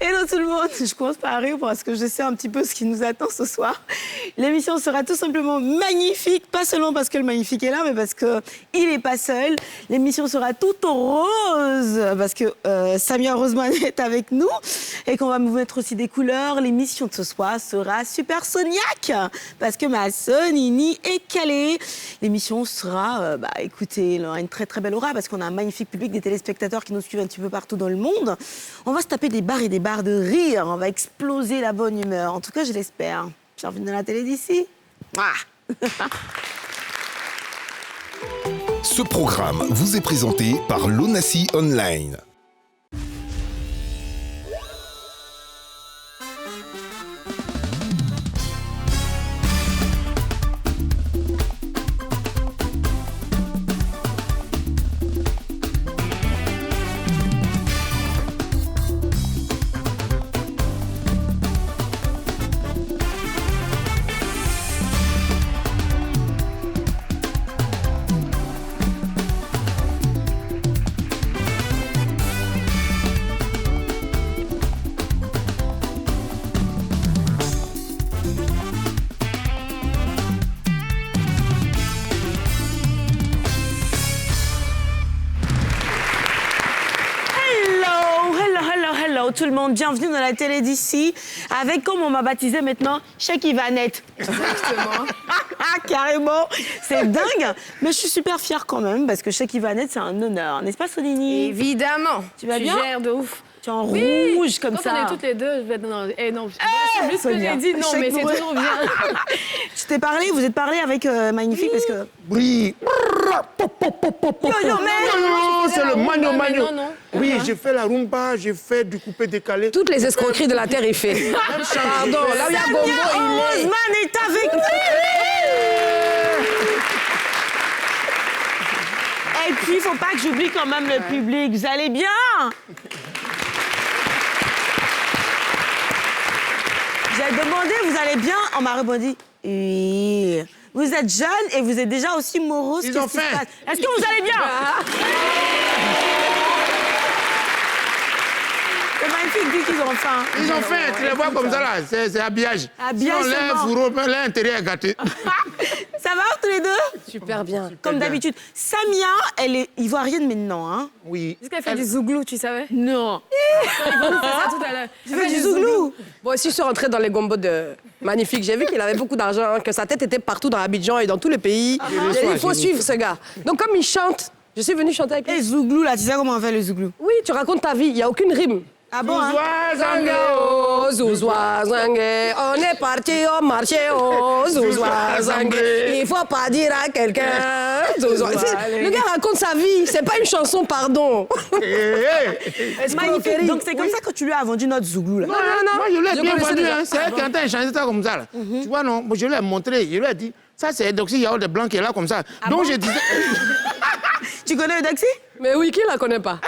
Hello tout le monde, je commence par rire parce que je sais un petit peu ce qui nous attend ce soir. L'émission sera tout simplement magnifique, pas seulement parce que le magnifique est là, mais parce qu'il n'est pas seul. L'émission sera toute rose parce que Samia Roseman est avec nous et qu'on va vous mettre aussi des couleurs. L'émission de ce soir sera super soniaque parce que ma Sonini est calée. L'émission sera, écoutez, elle aura une très très belle aura parce qu'on a un magnifique public, des téléspectateurs qui nous suivent un petit peu partout dans le monde. On va se taper des barres et des barres de rire. On va exploser la bonne humeur. En tout cas, je l'espère. Bienvenue dans la télé d'ici. Ce programme vous est présenté par l'Onassi Online. Tout le monde, bienvenue dans la télé d'ici, avec, comme on m'a baptisé maintenant, Cheikh Ivanette. Exactement. Carrément, c'est dingue. Mais je suis super fière quand même, parce que Cheikh Ivanette, c'est un honneur, n'est-ce pas, Sonini? Évidemment. Tu vas bien? Gères de ouf. Tu es en rouge comme ça. Quand on est toutes les deux, je vais être dans... non, c'est juste ce que j'ai dit. Non, mais c'est toujours bien. Tu t'es parlé, vous êtes parlé avec Magnifique, parce que... Oui. Yo, C'est le magno. Non. Oui, j'ai fait la rumba, j'ai fait du coupé décalé. Toutes les escroqueries de la terre est fait. Pardon, là où il y a Gombo, il est... Roseman est avec nous. Et puis, il ne faut pas que j'oublie quand même le public. Vous allez bien? J'ai demandé, vous allez bien? On m'a répondu, oui. Vous êtes jeune et vous êtes déjà aussi morose. Ils ont faim. Est-ce que vous allez bien? C'est magnifique, dit qu'ils ont faim. Ils ont faim, tu les vois comme ça là, c'est habillage. Habillage Sinon, leur seulement. fourreau, l'intérieur est gâté. Ça va tous les deux? Super bien. Comme d'habitude. Samia, elle est ivoirienne maintenant, hein? Oui. Est-ce qu'elle fait du zouglou, tu savais? Non. Ils vont nous faire ça tout à l'heure. Tu fais du zouglou? Moi aussi, je suis rentrée dans les gombos de Magnifique. J'ai vu qu'il avait beaucoup d'argent, que sa tête était partout dans Abidjan et dans tous les pays. Il faut suivre ce gars. Donc, comme il chante, je suis venue chanter avec lui. Les zouglou, là, tu sais comment on fait le zouglou? Oui, tu racontes ta vie, il n'y a aucune rime. Ah bon, hein? Oh, Zouzoua Zangué, on est parti au marché, oh, Zouzoua Zangué. Il faut pas dire à quelqu'un. Le gars raconte sa vie, c'est pas une chanson, pardon. Magnifique. Donc c'est comme ça que tu lui as vendu notre zouglou, là. Non, moi je l'ai bien connaissais vendu, déjà. hein. C'est elle qui entend chanter ça comme ça là. Tu vois, non, moi, je lui ai montré, je lui ai dit, ça c'est Edoxy Yao de Blanc qui est là comme ça. Donc je disais... Tu connais le Doxy? Mais oui, qui la connaît pas?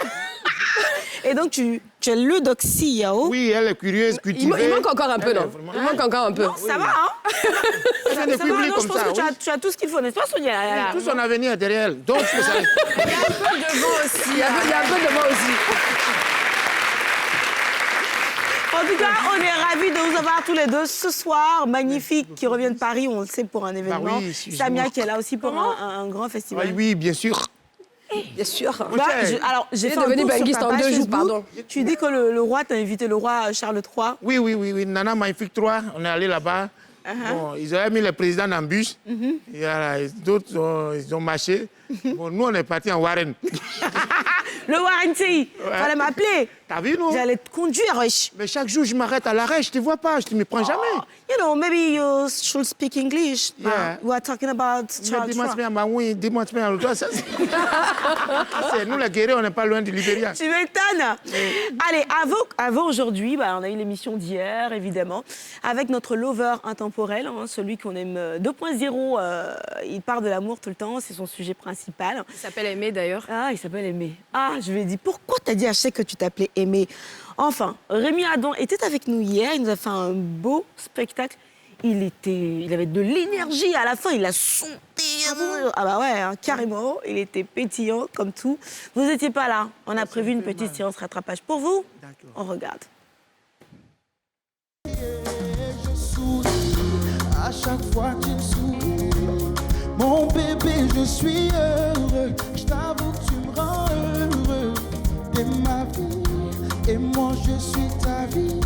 Et donc tu es le Doxy Yao. Oui, elle est curieuse, cultivée. Il manque encore un peu, non? Il manque encore un peu. Ça va, hein? Elle est Ça va, publique non, je comme pense ça. que tu as tout ce qu'il faut, n'est-ce pas, Sonia? Tout son avenir est derrière elle. Donc, c'est ça. Il y a un peu devant aussi. Il y a un peu de moi aussi. En tout cas, on est ravis de vous avoir tous les deux ce soir. Magnifique, qui revient de Paris, on le sait, pour un événement. oui, si, Samia qui est là aussi pour un grand festival. Oui, bien sûr. Bien sûr. Alors, j'ai fait un devenu tour sur benguiste ta en page 2 jours, Facebook. pardon. Tu dis que le roi t'a invité, le roi Charles III. Oui. Nana Magnifique 3, on est allé là-bas. Bon, ils avaient mis le président en bus. Et voilà, d'autres, ils ont marché. Bon, nous, on est partis en Warren. Le Warranty, fallait m'appeler. T'as vu, non? J'allais te conduire, wesh. Mais chaque jour, je m'arrête à l'arrêt, je te vois pas, je ne me prends jamais. You know, maybe you should speak English. Yeah. We are talking about Charles Dis-moi, III. dis-moi, nous, les guerriers, on n'est pas loin du Libéria. Tu m'étonnes. Allez, avant aujourd'hui, on a eu l'émission d'hier, évidemment, avec notre lover intemporel, hein, celui qu'on aime 2.0. Il parle de l'amour tout le temps, c'est son sujet principal. Il s'appelle Aimé, d'ailleurs. Ah, il s'appelle Aimé. Ah, je lui ai dit, pourquoi t'as dit à Cheikh que tu t'appelais Aimé? Enfin, Rémi Adam était avec nous hier, il nous a fait un beau spectacle. Il avait de l'énergie à la fin, il a sauté. Ah bah ouais, hein, carrément, il était pétillant comme tout. Vous n'étiez pas là, on a prévu une petite séance rattrapage pour vous. D'accord. On regarde. À chaque fois que tu me souris, mon bébé, je suis heureux. Je t'avoue que tu me rends heureux. T'es ma vie et moi je suis ta vie.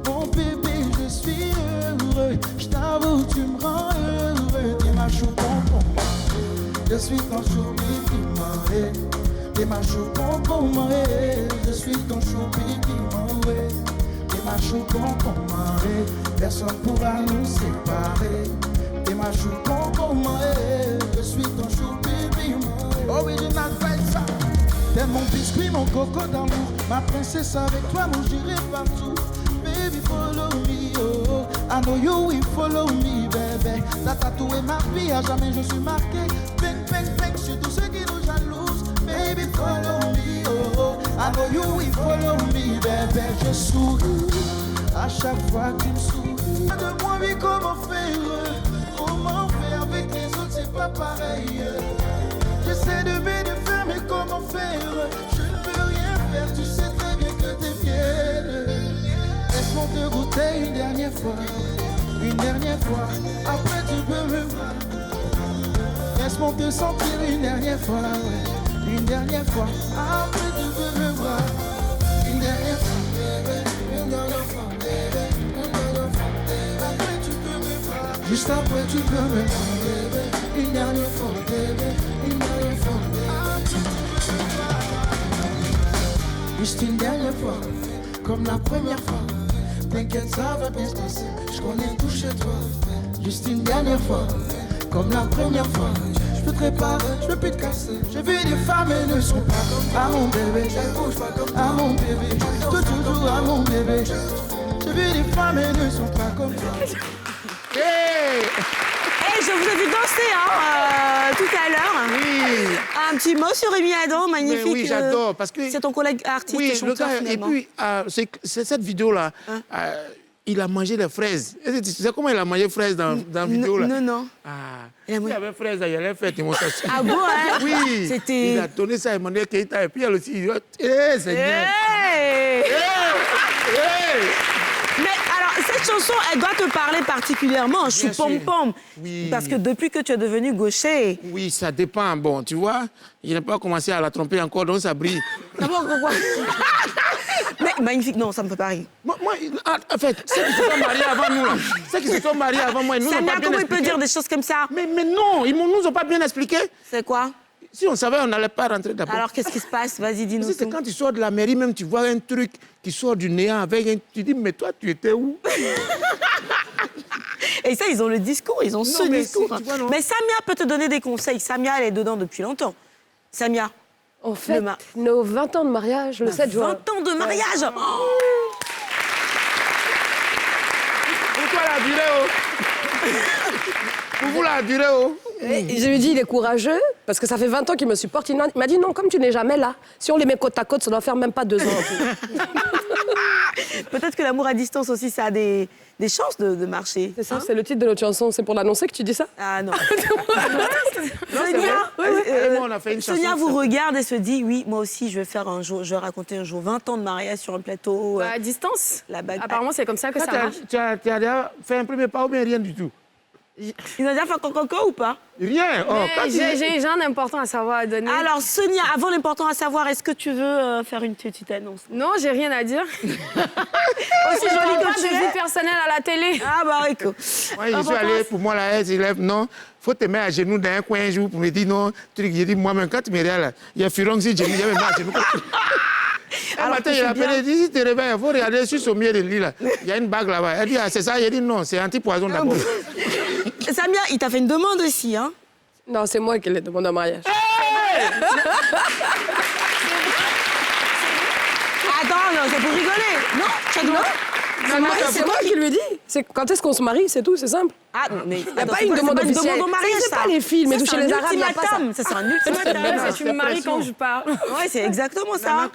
Mon bébé, je suis heureux. Je t'avoue que tu me rends heureux. T'es ma chou-bonbon, je suis ton chou-pipi, marée. T'es ma chou-bonbon, marée. Je suis ton chou-pipi, marée. T'es ma chou-bonbon, marée. Personne pourra nous séparer. T'es ma chou-bonbon, marée. Je suis ton chou-pipi, marée. Original ça. T'es mon biscuit, mon coco d'amour. Ma princesse, avec toi, moi j'irai partout. Baby, follow me, oh. I know you will follow me, baby. T'as tatoué ma vie, à jamais je suis marqué. Bang, bang, bang, sur tous ceux qui nous jalousent. Baby, follow me, oh. I know you will follow me, baby. Je souris à chaque fois que tu me souris. De moi, oui, comment faire? Comment faire avec les autres, c'est pas pareil. J'essaie de bien de faire, mais comment faire? Je ne peux rien faire, tu sais très bien que t'es fière. Laisse-moi te goûter une dernière fois, après tu peux me voir. Laisse-moi te sentir une dernière fois, ouais. Une dernière fois, après tu peux me voir. Une dernière fois, bébé, une dernière fois, bébé, une dernière fois, bébé. Après tu peux me voir, juste après tu peux me voir, bébé. Une dernière fois, bébé, une dernière fois, bébé. Après tu peux me voir. Juste une dernière fois, comme la première fois. T'inquiète, ça va bien se passer. Je connais tout chez toi. Juste une dernière fois, comme la première fois. Je peux te réparer, je peux plus te casser. J'ai vu des femmes, elles ne sont pas comme à mon bébé. Elles bougent pas comme à mon bébé. Je peux toujours à mon bébé. J'ai vu des femmes, elles ne sont pas comme toi. Hey, je vous ai vu danser tout à l'heure. Oui. Un petit mot sur Rémi Adam, magnifique. Mais oui, j'adore parce que c'est ton collègue artiste oui, et chanteur finalement. Et puis, c'est cette vidéo-là, il a mangé des fraises. Tu sais comment il a mangé des fraises dans la vidéo là? Non. Il y avait fraises, il allait faire démonstration. Ah bon, hein? Oui. C'était... Il a donné ça à Emmanuel Keïta et puis elle aussi, il dit, Seigneur. Mais alors, cette chanson, elle doit te parler particulièrement, Chou Pom Pom. Oui. Parce que depuis que tu es devenu gaucher... Oui, ça dépend. Bon, tu vois, il n'a pas commencé à la tromper encore, donc ça brille. D'abord, quoi? Mais magnifique, non, ça me fait pas rire. Moi, en fait, ceux qui se sont mariés avant nous, là, ceux qui se sont mariés avant moi, ils nous ont pas bien comment il expliqué. peut dire des choses comme ça? Mais non, ils nous ont pas bien expliqué. C'est quoi? Si on savait, on n'allait pas rentrer d'abord. Alors, qu'est-ce qui se passe? Vas-y, dis-nous tout. C'est quand tu sors de la mairie, même tu vois un truc qui sort du néant avec un... Tu dis, mais toi, tu étais où? Et ça, ils ont le discours, ils ont ce discours. Si, tu vois, non? Mais Samia peut te donner des conseils. Samia, elle est dedans depuis longtemps. Samia. On fait nos 20 ans de mariage le 7 juin. 20 ans de mariage. Pourquoi la durée, oh? Pour vous, la durée, oh? Et je lui ai dit, il est courageux, parce que ça fait 20 ans qu'il me supporte. Il m'a dit, non, comme tu n'es jamais là, si on les met côte à côte, ça doit faire même pas 2 ans. Peut-être que l'amour à distance aussi, ça a des chances de marcher. C'est ça, c'est le titre de notre chanson. C'est pour l'annoncer que tu dis ça? Ah non. Sonia vous regarde et se dit, oui, moi aussi, je vais raconter un jour 20 ans de mariage sur un plateau. À distance. La bague. Apparemment, c'est comme ça que ça marche. Tu as déjà fait un premier pas ou bien rien du tout? Il a déjà fait coco ou pas? Rien. Oh, j'ai un important à savoir à donner. Alors, Sonia, avant l'important à savoir, est-ce que tu veux faire une petite annonce? Non, j'ai rien à dire. Aussi jolie que tu de vie personnelle à la télé. Ah bah écoute. Ouais, je suis allé, pour moi, là, elle élève, non, faut te mettre à genoux dans un coin un jour pour me dire non. J'ai dit, moi-même, quand tu me regardes, il y a Firon si je me mets à genoux. Un matin, il a appelé, il dit, si tu te réveilles, il faut regarder sur son milieu de lit, là. Il y a une bague là-bas. Elle dit, ah, c'est ça? Il dit, non, c'est anti-poison d'abord. Samia, il t'a fait une demande aussi, hein? Non, c'est moi qui l'ai demandé en mariage. Attends, non, c'est pour rigoler. Non, c'est moi qui lui ai dit. C'est quand est-ce qu'on se marie, c'est tout, c'est simple. Ah, mais il n'y a pas une demande officielle. au mariage, c'est pas les films, mais toucher les Arabes, il n'y a pas ça. Ça, c'est un ultimatum. Tu me maries quand je pars. Ouais, c'est exactement ça.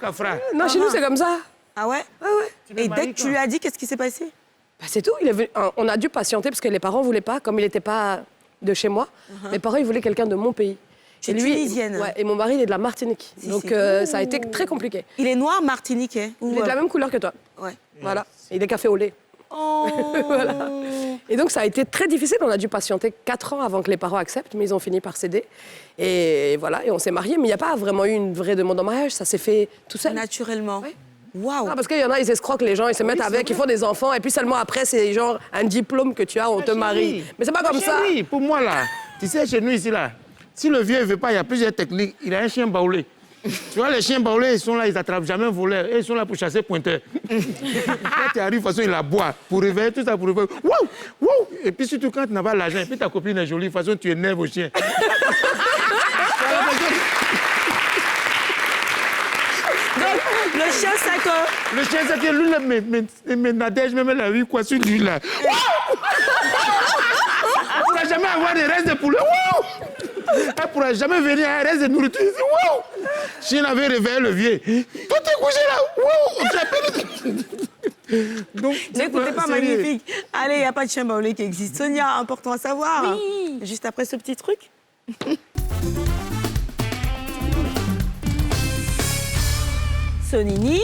Non, chez nous, c'est comme ça. Ah ouais? Et dès que tu lui as dit, qu'est-ce qui s'est passé? Bah, c'est tout. On a dû patienter parce que les parents ne voulaient pas, comme il n'était pas de chez moi. Mes parents, ils voulaient quelqu'un de mon pays. Et lui, tunisienne. Ouais, et mon mari, il est de la Martinique. Donc, ça a été très compliqué. Il est noir martiniquais? Il est de la même couleur que toi. Ouais. Voilà. Et il est café au lait. Oh. Voilà. Et donc, ça a été très difficile. On a dû patienter 4 ans avant que les parents acceptent, mais ils ont fini par céder. Et voilà, et on s'est mariés. Mais il n'y a pas vraiment eu une vraie demande en mariage. Ça s'est fait tout seul. Naturellement. Oui. Waouh. Ah, parce qu'il y en a, ils escroquent les gens, ils se mettent avec, ils font des enfants, et puis seulement après, c'est genre un diplôme que tu as, on te marie. Mais c'est pas comme ça. Oui, pour moi, là, tu sais, chez nous, ici, là, si le vieux ne veut pas, il y a plusieurs techniques. Il a un chien baoulé. Tu vois, les chiens baoulés, ils sont là, ils n'attrapent jamais un voleur. Et ils sont là pour chasser pointeur. Quand tu arrives, de toute façon, il aboie. Pour réveiller, tout ça, pour réveiller. Wow! Wow! Et puis surtout, quand tu n'as pas l'argent, et puis ta copine est jolie, de toute façon, tu énerves au chien. Donc, le chien, c'est quoi? Le chien, c'est que lui, là, me nadège même la vie, quoi, sur lui, là. Wow! Elle ne pourra jamais avoir des restes de poulet. Wow! Elle ne pourra jamais venir à un reste de nourriture. Wow! Si on avait réveillé le vieux, tout est couché là. Wow! Donc, n'écoutez pas, magnifique. Allez, il n'y a pas de chien baoulé qui existe. Sonia, important à savoir. Oui. Juste après ce petit truc. Sonini.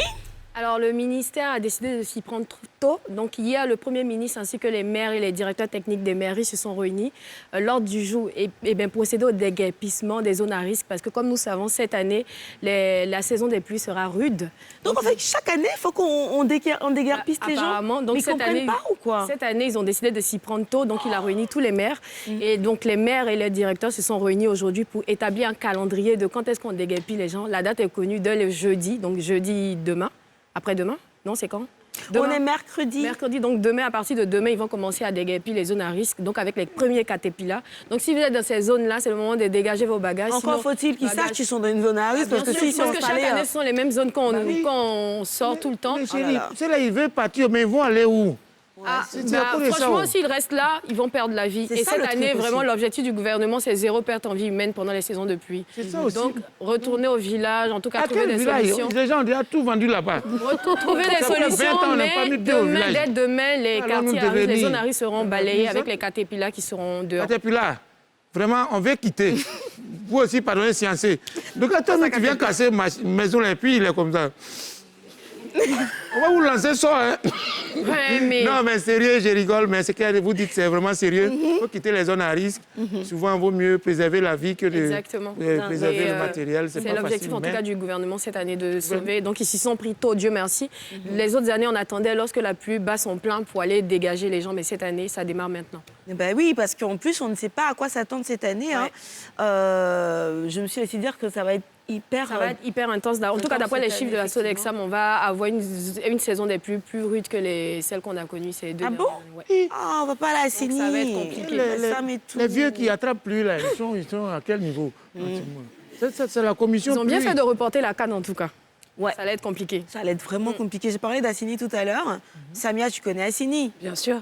Alors, le ministère a décidé de s'y prendre trop tôt. Donc, hier, le Premier ministre ainsi que les maires et les directeurs techniques des mairies se sont réunis. L'ordre du jour est procéder au déguerpissement des zones à risque parce que, comme nous savons, cette année, la saison des pluies sera rude. Donc, en fait, chaque année, il faut qu'on déguerpisse les gens. Apparemment. Donc, mais ils ne comprennent pas ou quoi? Cette année, ils ont décidé de s'y prendre tôt. Donc, il a réuni tous les maires. Et donc, les maires et les directeurs se sont réunis aujourd'hui pour établir un calendrier de quand est-ce qu'on déguerpit les gens. La date est connue dès le jeudi, donc jeudi demain. Après-demain? Non, c'est quand? Demain. On est mercredi. Mercredi, donc demain, à partir de demain, ils vont commencer à déguerpir les zones à risque, donc avec les premiers caterpillars. Donc si vous êtes dans ces zones-là, c'est le moment de dégager vos bagages. Encore faut-il qu'ils sachent qu'ils sont dans une zone à risque, parce que s'ils sont parce que chaque année, ce sont les mêmes zones qu'on sort tout le temps. Mais chérie, c'est là, ils veulent partir, mais ils vont aller où? Franchement, s'ils restent là, ils vont perdre la vie. Et cette année, vraiment, l'objectif du gouvernement, c'est 0 perte en vie humaine pendant les saisons de pluie. C'est ça aussi. Donc, retourner au village, en tout cas, À trouver quel des village? solutions. Les gens ont déjà tout vendu là-bas. Trouver des solutions, mais dès demain, les quartiers à risque, les zones à risque seront balayées avec les caterpillars qui seront dehors. Caterpillar, vraiment, on veut quitter. Vous aussi, pardonnez, sciencé. Donc, quand toi, tu viens casser ma maison, et puis il est comme ça. On va vous lancer ça, hein? Ouais, mais... Non, mais sérieux, je rigole, mais ce que vous dites, c'est vraiment sérieux. Il faut quitter les zones à risque. Souvent, il vaut mieux préserver la vie que de préserver le matériel. C'est l'objectif, en tout cas, du gouvernement cette année de sauver. Donc, ils s'y sont pris tôt, Dieu merci. Les autres années, on attendait lorsque la pluie bat son plein pour aller dégager les gens. Mais cette année, ça démarre maintenant. Ben oui, parce qu'en plus, on ne sait pas à quoi s'attendre cette année. Hein. Je me suis laissé dire que ça va être hyper intense. En tout cas, d'après les chiffres de la Sodexam, on va avoir une saison des pluies plus rudes que celles qu'on a connues ces 2 Ah bon? Ouais. On va pas la signer. Ça va être compliqué. Les vieux qui attrapent plus, là, ils sont à quel niveau? C'est la commission. Ils ont bien fait de reporter la canne, en tout cas. Ouais. Ça allait être compliqué. Ça allait être vraiment compliqué. J'ai parlé d'Assini tout à l'heure. Samia, tu connais Assini? Bien sûr.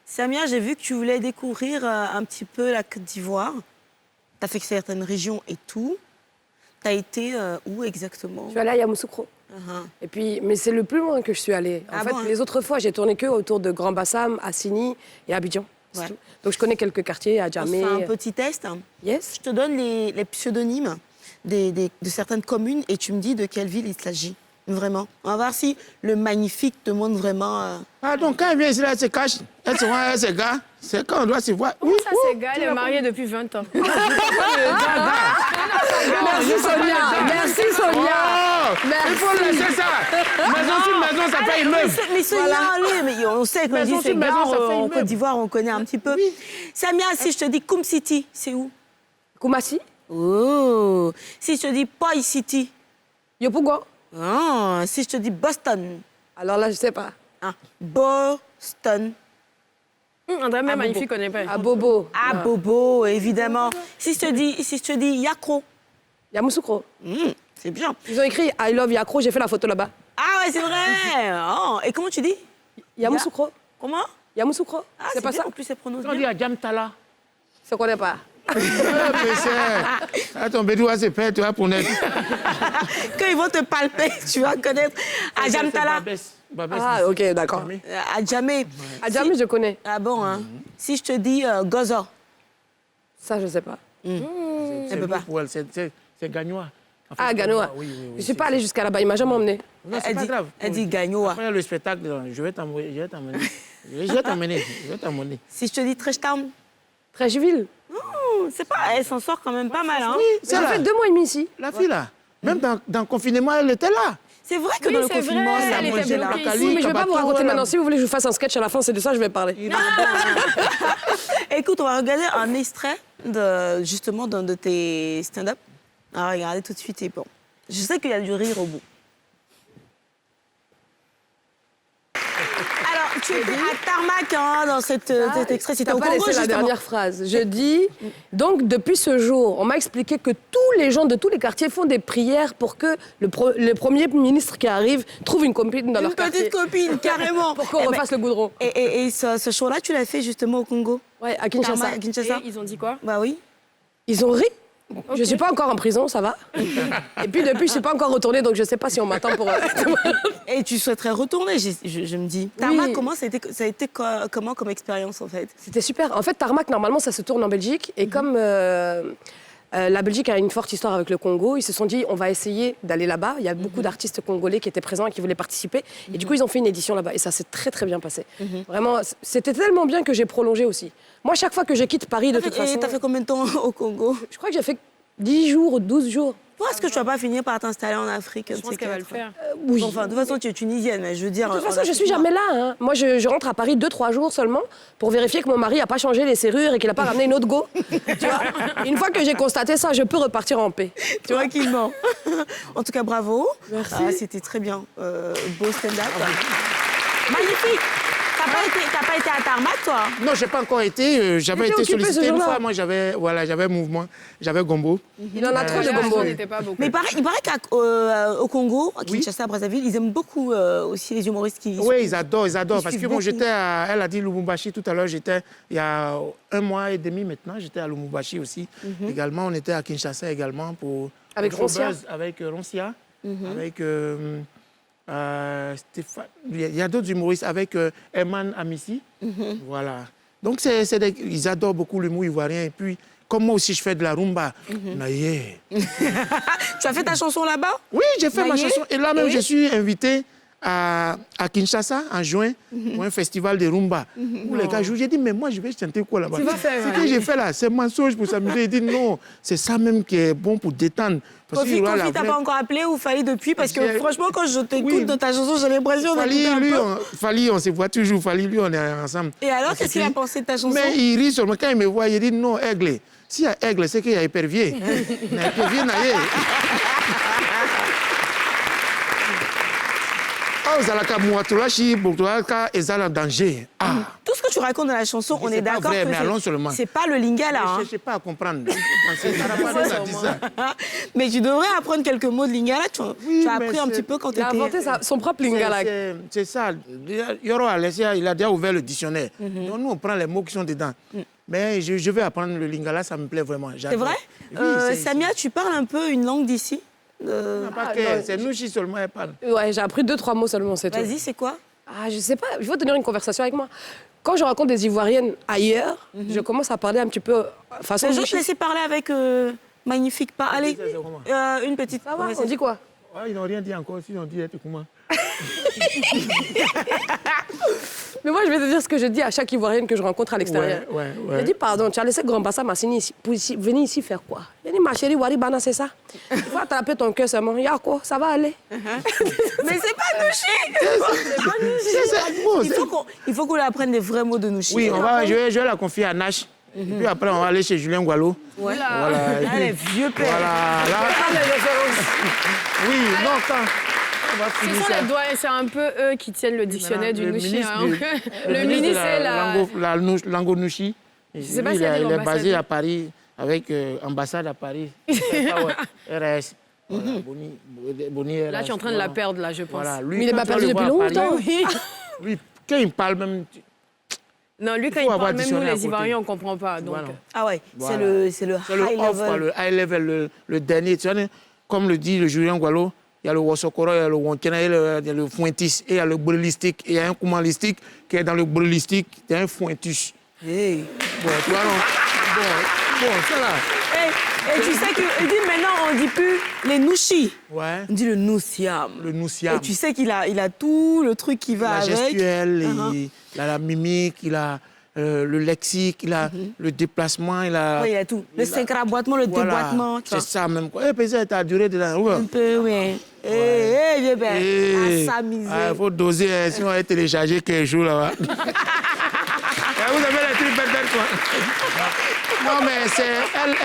Samia, j'ai vu que tu voulais découvrir un petit peu la Côte d'Ivoire. Tu as fait certaines régions et tout. Tu as été où exactement? Je suis allée à Yamoussoukro. Et puis, mais c'est le plus loin que je suis allée. En fait, les autres fois, j'ai tourné que autour de Grand Bassam, Assini et Abidjan. Ouais. Donc, je connais quelques quartiers, à Djamé. On se fait un petit test. Yes. Je te donne les pseudonymes de certaines communes et tu me dis de quelle ville il s'agit. Vraiment. On va voir si le magnifique te montre vraiment... Ah, donc quand elle vient ici, là, elle se cache. Elle se voit, elle se gare. C'est quand on doit se voir. Comment ça, c'est gars? Elle est mariée depuis 20 ans. Merci, Sonia. Merci, Sonia. Il faut laisser ça. Maison sur maison, ça fait immeuble. Mais Sonia, mais on sait qu'on dit c'est gars, en Côte d'Ivoire, on connaît un petit peu. Oui. Samia, si je te dis Koum City, c'est où? Koumassi. Oh. Si je te dis Poi City? Yopougon. Oh. Si je te dis Boston? Alors là, je sais pas. Ah. Boston. André, même magnifique, connaît pas. À Bobo. À Bobo, évidemment. Si je te dis Yakro? Yamoussoukro. C'est bien. Ils ont écrit I love Yakro, j'ai fait la photo là-bas. Ah ouais, c'est vrai. Oh. Et comment tu dis? Yamoussoukro. Comment? Yamoussoukro. Ah, c'est pas bien, ça? En plus, c'est prononcé. On dit à Djamtala. Je ne connais pas. Attends, Bédou va se perdre, tu vas pour naître. Quand ils vont te palper, tu vas connaître. À Djamtala. Ah, ok, d'accord. À Djamé. À Djamé, je connais. Ah bon, hein? Si je te dis Gozo? Ça, je sais pas. Elle peut pas. C'est Gagnois. Ah, Gagnois. Oui, je suis pas allée jusqu'à là-bas, il m'a jamais emmené. Non, c'est pas grave. Elle dit Gagnois. Après le spectacle, je vais t'emmener. Je vais t'emmener. Je vais t'emmener. Si je te dis Treshtown, Trècheville. c'est pas, elle s'en sort quand même pas mal, hein. Oui, Ça c'est là. fait 2 mois et demi ici. La fille, là. Même dans le confinement, elle était là. C'est vrai que Oui, dans le c'est confinement, vrai, ça elle était mangeait là. bloquée. Oui, mais je vais pas vous raconter voilà. maintenant. Si vous voulez que je vous fasse un sketch à la fin, c'est de ça que je vais parler. Écoute, on va regarder un extrait justement d'un de tes stand-up. On va regarder tout de suite et bon. Je sais qu'il y a du rire au bout. Alors, tu étais à Tarmac hein, dans cet extrait. C'était T'as au pas Congo, laissé la justement. dernière phrase. Je dis, donc depuis ce jour, on m'a expliqué que tous les gens de tous les quartiers font des prières pour que le premier ministre qui arrive trouve une copine dans Une leur quartier. petite copine, carrément. Pour qu'on Eh ben, refasse le goudron. Et ce show-là, tu l'as fait justement au Congo Ouais, à Kinshasa. Tarmac, Kinshasa. Et ils ont dit quoi? Bah oui. Ils ont ri. Je suis pas encore en prison, ça va. Et puis depuis, je suis pas encore retournée, donc je sais pas si on m'attend pour... Et tu souhaiterais retourner, je me dis. Tarmac, comment ça a été comment comme expérience en fait? C'était super. En fait, Tarmac, normalement, ça se tourne en Belgique. Et comme la Belgique a une forte histoire avec le Congo, ils se sont dit, on va essayer d'aller là-bas. Il y a beaucoup d'artistes congolais qui étaient présents et qui voulaient participer. Et du coup, ils ont fait une édition là-bas. Et ça s'est très, très bien passé. Vraiment, c'était tellement bien que j'ai prolongé aussi. Moi, chaque fois que je quitte Paris, de toute façon... Et t'as fait combien de temps au Congo? Je crois que j'ai fait 10 jours ou 12 jours. Pourquoi est-ce que tu vas pas finir par t'installer en Afrique? Je pense qu'elle va le faire. Oui. Enfin, de toute façon, tu es tunisienne, mais je veux dire... De toute façon, je suis jamais là. Hein. Moi, je rentre à Paris 2-3 jours seulement pour vérifier que mon mari n'a pas changé les serrures et qu'il n'a pas ramené une autre go. Tu vois. Une fois que j'ai constaté ça, je peux repartir en paix. Tranquillement. En tout cas, bravo. Merci. C'était très bien. Beau stand-up. Magnifique. T'as pas été à Tarmac, toi? Non, j'ai pas encore été. J'avais T'étais été occupé ce sollicité une jour-là. fois. Moi, j'avais mouvement, j'avais Gombo. Il en a trop de Là, bonbons. on n'était pas beaucoup. Mais il paraît qu'au Congo, à Kinshasa, à Brazzaville, ils aiment beaucoup aussi les humoristes qui... Oui, ils adorent. Parce que suivent moi, beaucoup. elle a dit Lubumbashi tout à l'heure, il y a 1 mois et demi maintenant, j'étais à Lubumbashi aussi. Également, on était à Kinshasa également pour... Avec pour Roncia. Showbuzz, avec Roncia, avec Stéphane... Il y a d'autres humoristes, avec Herman Amissi. Voilà. Donc, ils adorent beaucoup l'humour ivoirien. Et puis, comme moi aussi, je fais de la rumba. Naïe. Tu as fait ta chanson là-bas? Oui, j'ai fait ma Naïe. chanson. Et là même, Et? je suis invité à Kinshasa en juin pour un festival de rumba. Où les gars jouent. J'ai dit, mais moi, je vais chanter quoi là-bas? Tu vas faire, Ce ouais. que j'ai fait là, c'est mensonge pour s'amuser. Il dit, non, c'est ça même qui est bon pour détendre. Parce qu'il y Kofi, aura la t'as vraie- pas encore appelé ou Fali depuis? Parce que J'ai- franchement, quand je t'écoute Oui. dans ta chanson, j'ai l'impression d'écouter Fali, un lui, peu. Fali, on se voit toujours. Fali, lui, on est ensemble. Et alors, qu'est-ce qu'il a pensé de ta chanson? Mais il rit seulement. Quand il me voit, il dit, non, aigle. S'il y a aigle, c'est qu'il y a épervier. Mais épervier, naïe. Ah, vous allez Mouatoulachi, Boutouaka, ils sont en danger. Ah. Tout ce que tu racontes dans la chanson, on C'est est pas d'accord vrai, que mais allons seulement. c'est pas le lingala. Je Hein. ne cherche pas à comprendre. On a dit ça. Mais tu devrais apprendre quelques mots de lingala. Tu as appris mais un c'est- petit peu quand tu Il a inventé étais... son propre lingala. C'est ça. Yoro Alessia, il a déjà ouvert le dictionnaire. Donc nous, on prend les mots qui sont dedans. Mais je vais apprendre le lingala, ça me plaît vraiment. C'est vrai? Oui, c'est- Samia, tu parles un peu une langue d'ici? Non, pas que, non, c'est nous qui seulement elle parle. Ouais, j'ai appris 2-3 mots seulement, c'est tout. Vas-y, c'est quoi? Ah, je sais pas, il faut tenir une conversation avec moi. Quand je rencontre des Ivoiriennes ailleurs, je commence à parler un petit peu façon Je vais Luchi. te laisser parler avec Magnifique. Pas. Allez, c'est comment? une petite... Ça va, Ouais, on dit quoi? Ah, ils n'ont rien dit encore, si on dit être comment. Mais moi, je vais te dire ce que je dis à chaque Ivoirienne que je rencontre à l'extérieur. Ouais. Je dis, pardon, tu as laissé Grand Bassa Massini ici, venir ici faire quoi? Je dis, ma chérie, Waribana, c'est ça? Il faut attraper ton cœur seulement. Y'a quoi? Ça va aller? Mais c'est pas Nouchi! Il faut qu'on lui apprenne des vrais mots de Nouchi. Oui, je vais la confier à Nash. Et puis après, on va aller chez Julien Gualo. Ouais. Voilà. Et Ah, puis- les vieux pères. Voilà. Là, oui, non, quand. On va Ce finir sont ça. les doigts, c'est un peu eux qui tiennent le dictionnaire du Le Nouchi. ministre Hein. de- Le ministre, c'est la... Lango Nouchi. sais pas s'il y a des Il est basé ambassadeurs. à Paris, avec ambassade à Paris. RS. Voilà, Boni RS. Là, tu es en train de la perdre, là, je pense. Voilà, lui, Mais il est quand pas on perdu le depuis voit à Paris, longtemps. Oui. Lui, quand il parle même... Non, lui, quand faut il avoir parle, même nous, dictionnaire à les côté. Ivoiriens, on ne comprend pas. Donc, Voilà. Ah ouais, Voilà. c'est le C'est le high off, level. le high level, le dernier. Tu vois, comme le dit le Julien Gualo, il y a le Wosokoro, il y a le Wonkena, il y a le Fuentis, et il y a le Brûlistique. Et il y a un Koumalistique qui est dans le Brûlistique, il y a un Fuentus. Hey. Bon, tu vois, non? Bon, ça là. Hey, Et tu sais que maintenant, on ne dit plus les nouchis. Ouais. On dit le noussiam. Le noussiam. Et tu sais qu'il a tout le truc qui va La avec. gestuelle, il a la mimique, il a le lexique, il a le déplacement, il a... Oui, il a tout. Le synchraboitement, le déboîtement. C'est ça même. Eh, peut-être ta durée de la... Un peu, oui. Eh, vieux père, à s'amuser. Il faut doser, sinon on va télécharger quelques jours là-bas. Vous avez les trucs bêtes, quoi. Non, mais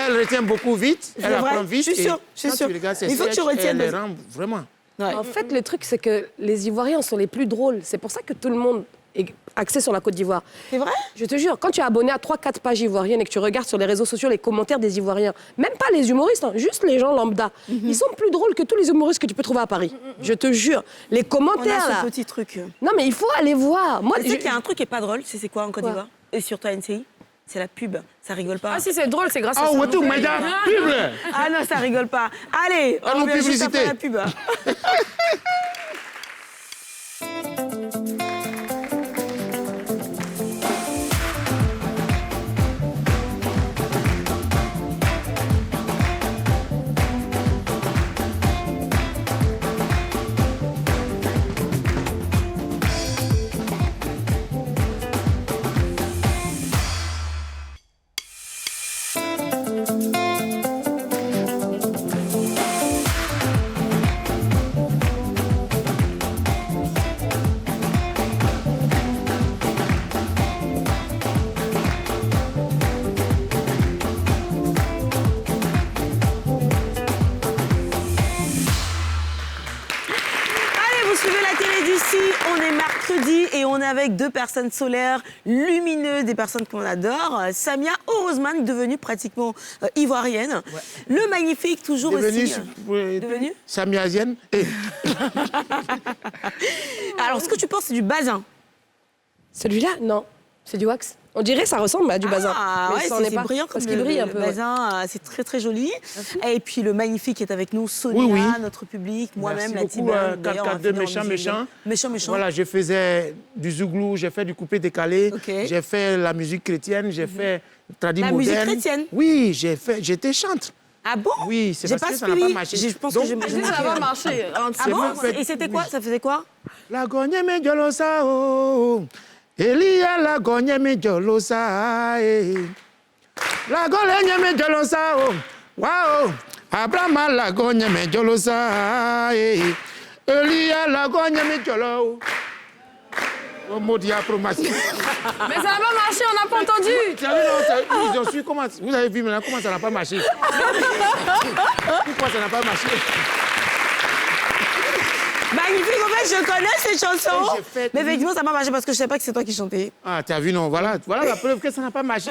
elle retient beaucoup vite. Elle apprend vite. Je suis sûre. Il faut que tu retiennes. Elle rend vraiment. Ouais. En fait, le truc, c'est que les Ivoiriens sont les plus drôles. C'est pour ça que tout le monde est axé sur la Côte d'Ivoire. C'est vrai? Je te jure, quand tu es abonné à 3-4 pages ivoiriennes et que tu regardes sur les réseaux sociaux les commentaires des Ivoiriens, même pas les humoristes, hein, juste les gens lambda, ils sont plus drôles que tous les humoristes que tu peux trouver à Paris. Je te jure. Les commentaires, On a là... ce petit truc. Non, mais il faut aller voir. Moi, Tu sais qu'il y a un truc qui est pas drôle, c'est quoi en Côte d'Ivoire? Et surtout à NCI? C'est la pub. Ça rigole pas. Ah, si c'est drôle, c'est grâce à Ah, ça. ouais, tout, Maïda, pub. Ah non, ça rigole pas. Allez, Ah, on non, revient juste après publicité. la pub. Vous suivez la télé d'ici, on est mercredi et on est avec deux personnes solaires, lumineuses, des personnes qu'on adore. Samia Orosman, devenue pratiquement ivoirienne. Ouais. Le magnifique, toujours aussi... Devenu samiasienne. Alors, ce que tu penses, c'est du bazin. Celui-là, non. C'est du wax. On dirait que ça ressemble à du bazin. Ah, mais ouais, ça en est c'est pas, brillant parce comme qu'il brille un le peu. bazin, c'est très très joli. Et puis le magnifique est avec nous, Sonia, notre public, moi-même, la team. D'ailleurs, 4-4-2, méchant. Voilà, je faisais du zouglou, j'ai fait du coupé décalé, j'ai fait la musique chrétienne, j'ai fait tradi moderne. La musique chrétienne? Oui, j'étais chantre. Ah bon? Oui, c'est parce que ça n'a pas marché. Je pense que j'ai Ça va marcher. Ah bon? Et c'était quoi? Ça faisait quoi? La gogne me jolosa oh, Elia la gogne me jolosa eh. La gogne me jolosa oh, wow. Abraham la gogne me jolosa eh. Elia la gogne me jolo. Oh maudit approbation. Mais ça n'a pas marché, on n'a pas entendu. Vous avez vu maintenant comment ça n'a pas marché. Pourquoi ça n'a pas marché? Magnifique, en fait, je connais ces chansons. Mais effectivement, ça m'a marché parce que je ne savais pas que c'est toi qui chantais. Ah, t'as vu, non? Voilà la preuve que ça n'a pas marché.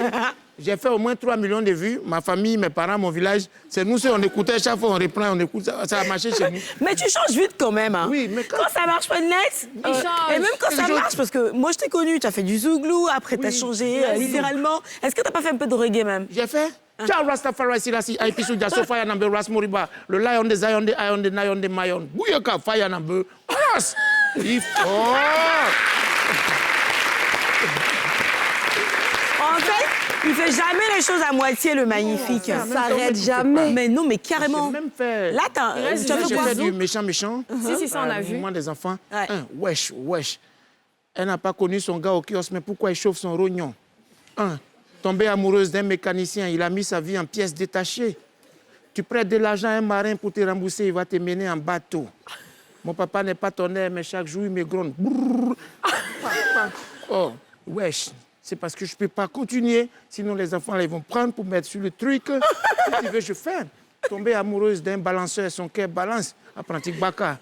J'ai fait au moins 3 millions de vues. Ma famille, mes parents, mon village, c'est nous, on écoutait chaque fois, on reprend, on écoute, ça a marché chez nous. Mais tu changes vite quand même. Hein. Oui, mais quand ça marche pas net, et même quand ça marche, parce que moi, je t'ai connu, tu as fait du zouglou, après tu as changé littéralement. Est-ce que tu n'as pas fait un peu de reggae même? J'ai fait. Ciao Rastafari Silasi Aipisu Jaso Fire Number Ras Moriba, le lion des Zion des Ion des Nayon des Mayon, Bouyoka Fire Number Ras. En fait, il fait jamais les choses à moitié, le magnifique. Ça s'arrête jamais. Mais non, mais carrément. J'ai même fait. Là, j'ai fait du méchant. Si, ça, on a vu. Des enfants. Ouais. Wesh. Elle n'a pas connu son gars au kiosque, mais pourquoi il chauffe son rognon? Tombée amoureuse d'un mécanicien, il a mis sa vie en pièces détachées. Tu prêtes de l'argent à un marin pour te rembourser, il va te mener en bateau. Mon papa n'est pas tonnerre, mais chaque jour, il me gronde. Oh, wesh, c'est parce que je ne peux pas continuer. Sinon, les enfants, là, ils vont prendre pour mettre sur le truc. Si tu veux, je fais. Tomber amoureuse d'un balanceur, son cœur balance. Apprenti Baka.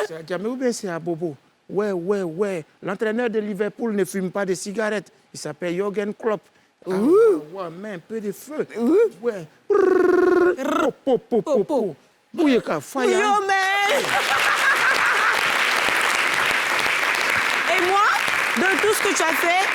C'est à Djamé ou bien c'est à Bobo? Ouais. L'entraîneur de Liverpool ne fume pas de cigarettes. Il s'appelle Jürgen Klopp. Ouais, mais un peu de feu. Ouais. Po. Bouyeka, fire. Yo, man. Et moi, de tout ce que tu as fait,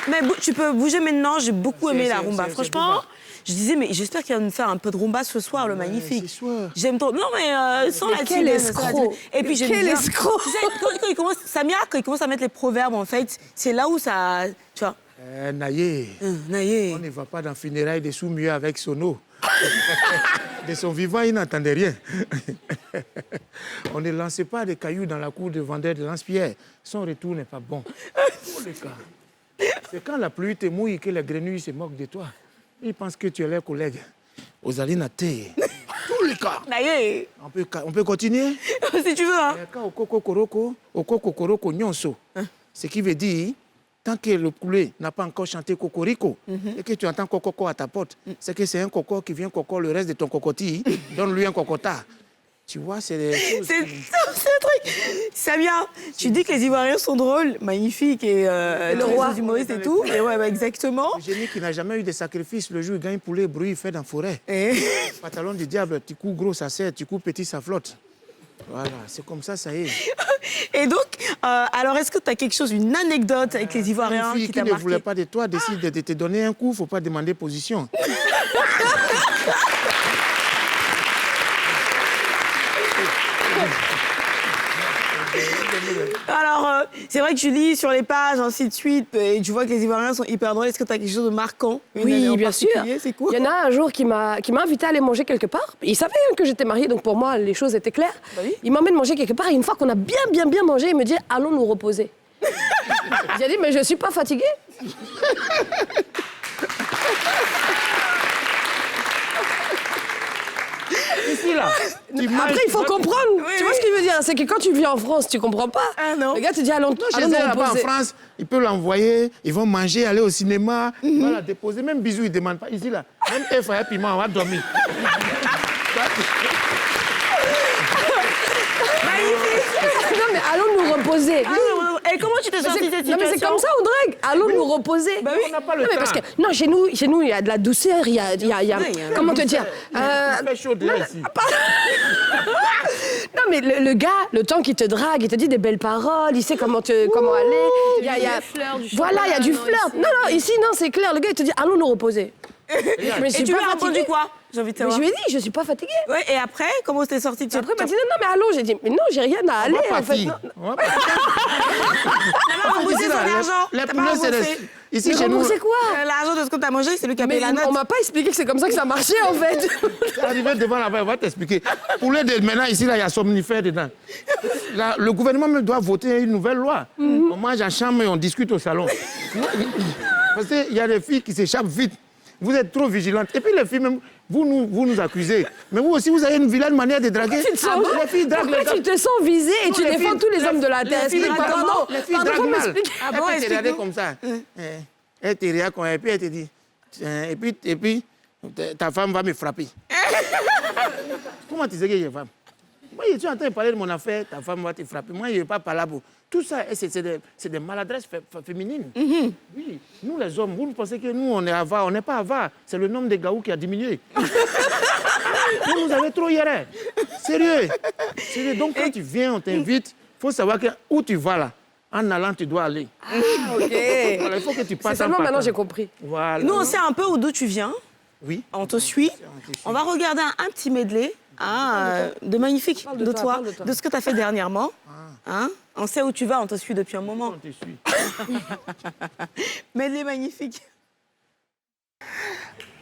mais tu peux bouger maintenant, j'ai beaucoup aimé la rumba. Franchement, je disais, mais j'espère qu'il va nous faire un peu de rumba ce soir, le magnifique. Ce soir. J'aime trop. Non, mais sans la quel escroc. Et puis j'aime bien. Quel escroc. Tu sais, quand il commence, Samia, quand il commence à mettre les proverbes, en fait, c'est là où ça, tu vois. Naïe. Naïe. On ne va pas dans funérailles des sous-mieux avec Sono. De son vivant, il n'entendait rien. On ne lançait pas des cailloux dans la cour de vendeur de lance-pierre. Son retour n'est pas bon. Oh, les gars. C'est quand la pluie te mouille que les grenouilles se moquent de toi. Ils pensent que tu es leur collègue. Osaline Té. Tous les cas. On peut continuer? Si tu veux, hein. Quand au Kokoroko Nyonso, ce qui veut dire, tant que le poulet n'a pas encore chanté Cocorico et que tu entends Cococo à ta porte, c'est que c'est un coco qui vient coco le reste de ton cocotis. Donne-lui un cocota. Tu vois, c'est des choses... C'est un truc. Samia, tu dis que les Ivoiriens sont drôles, magnifiques et le roi. les humoristes et tout. Et ouais, bah, exactement. Le génie qui n'a jamais eu de sacrifice, le jour où il gagne poulet, bruit, il fait dans la forêt. Et... Pantalon du diable, tu coup gros, ça sert, tu coup petit, ça flotte. Voilà, c'est comme ça y est. Et donc, alors est-ce que tu as quelque chose, une anecdote avec les Ivoiriens Une fille qui qui t'a ne marqué? voulait pas de toi décide de te donner un coup, il ne faut pas demander position. Alors, c'est vrai que tu lis sur les pages, ainsi de suite, et tu vois que les Ivoiriens sont hyper drôles. Est-ce que tu as quelque chose de marquant? Oui, bien sûr. C'est cool. Il y en a un jour qui m'a invité à aller manger quelque part. Il savait que j'étais mariée, donc pour moi, les choses étaient claires. Bah oui. Il m'emmène manger quelque part et une fois qu'on a bien mangé, il me dit « Allons nous reposer ». J'ai dit « Mais je ne suis pas fatiguée ». Ici, là. Après, il faut comprendre. Oui, tu vois oui. ce qu'il veut dire? C'est que quand tu vis en France, tu comprends pas. Ah non. Le gars te dit allons Chez nous eux, là-bas en reposer. France, ils peuvent l'envoyer, ils vont manger, aller au cinéma, ils vont la déposer. Même bisous, ils ne demandent pas. Ici, là, même œuf et piment, on va dormir. Non, mais allons nous reposer. Et comment tu t'es sorti de cette Non, mais c'est situation? comme ça, Audrey. Allons nous reposer. On n'a pas le Non, mais temps. parce que, non, chez nous, il y a de la douceur, il y a comment te dire? Il fait chaud là, ici. Non, mais le gars, le temps qu'il te drague, il te dit des belles paroles, il sait comment aller. Il y a des fleurs, du Voilà, il y a du chocolat, flirt. Non, ici, non, c'est clair. Le gars, il te dit allons nous reposer. Mais je Et suis tu lui pas as répondu fatiguée. quoi? J'ai envie de Mais savoir. je lui ai dit, je suis pas fatiguée. Ouais, et après, comment t'es sorti de cette... Après, il m'a dit non, mais allons. J'ai dit, mais non, j'ai rien à aller, en fait. Non. On va partir. T'as pas remboursé Ici, son là, argent? les T'as pas poulets, c'est remboursé? Ici, Mais chez nous, c'est quoi? L'argent de ce que t'as mangé, c'est lui qui a payé Mais la note. on m'a pas expliqué que c'est comme ça que ça marchait, en fait. arrivé devant là-bas, on va t'expliquer. Poulet de maintenant, ici, là, il y a somnifère dedans. Là, le gouvernement même doit voter une nouvelle loi. On mange en chambre et on discute au salon. Parce qu'il y a des filles qui s'échappent vite. Vous êtes trop vigilantes. Et puis les filles, même, vous nous accusez. Mais vous aussi, vous avez une vilaine manière de draguer. Les filles draguent les Pourquoi tu te sens visé et tu les défends filles- tous les hommes de la terre? Les filles Explique-moi. draguent Pardon, mal. Les filles pardon, faut draguent mal. m'expliquer. Ah bon, Elle peut te regarder explique-nous. comme ça. Elle te regarde comme et puis elle te dit. Et puis, ta femme va me frapper. Comment tu sais que j'ai femme? Moi, je suis en train de parler de mon affaire, ta femme va te frapper. Moi, je ne vais pas parler pour. Tout ça, c'est des maladresses féminines. Oui. Nous, les hommes, vous pensez que nous, on est avares. On n'est pas avares. C'est le nombre de gaous qui a diminué. Vous avez trop hier. Sérieux. Donc, quand tu viens, on t'invite, il faut savoir que où tu vas là. En allant, tu dois aller. Ok. Voilà, il faut que tu C'est passes en seulement maintenant partant. j'ai compris. Voilà. Nous, on sait un peu d'où tu viens. Oui. On te suit. On va regarder un petit medley de magnifique Parle de de toi, toi, parle de toi. de ce que tu as fait dernièrement. Hein? On sait où tu vas, on te suit depuis un moment. On te suit. Medley magnifique.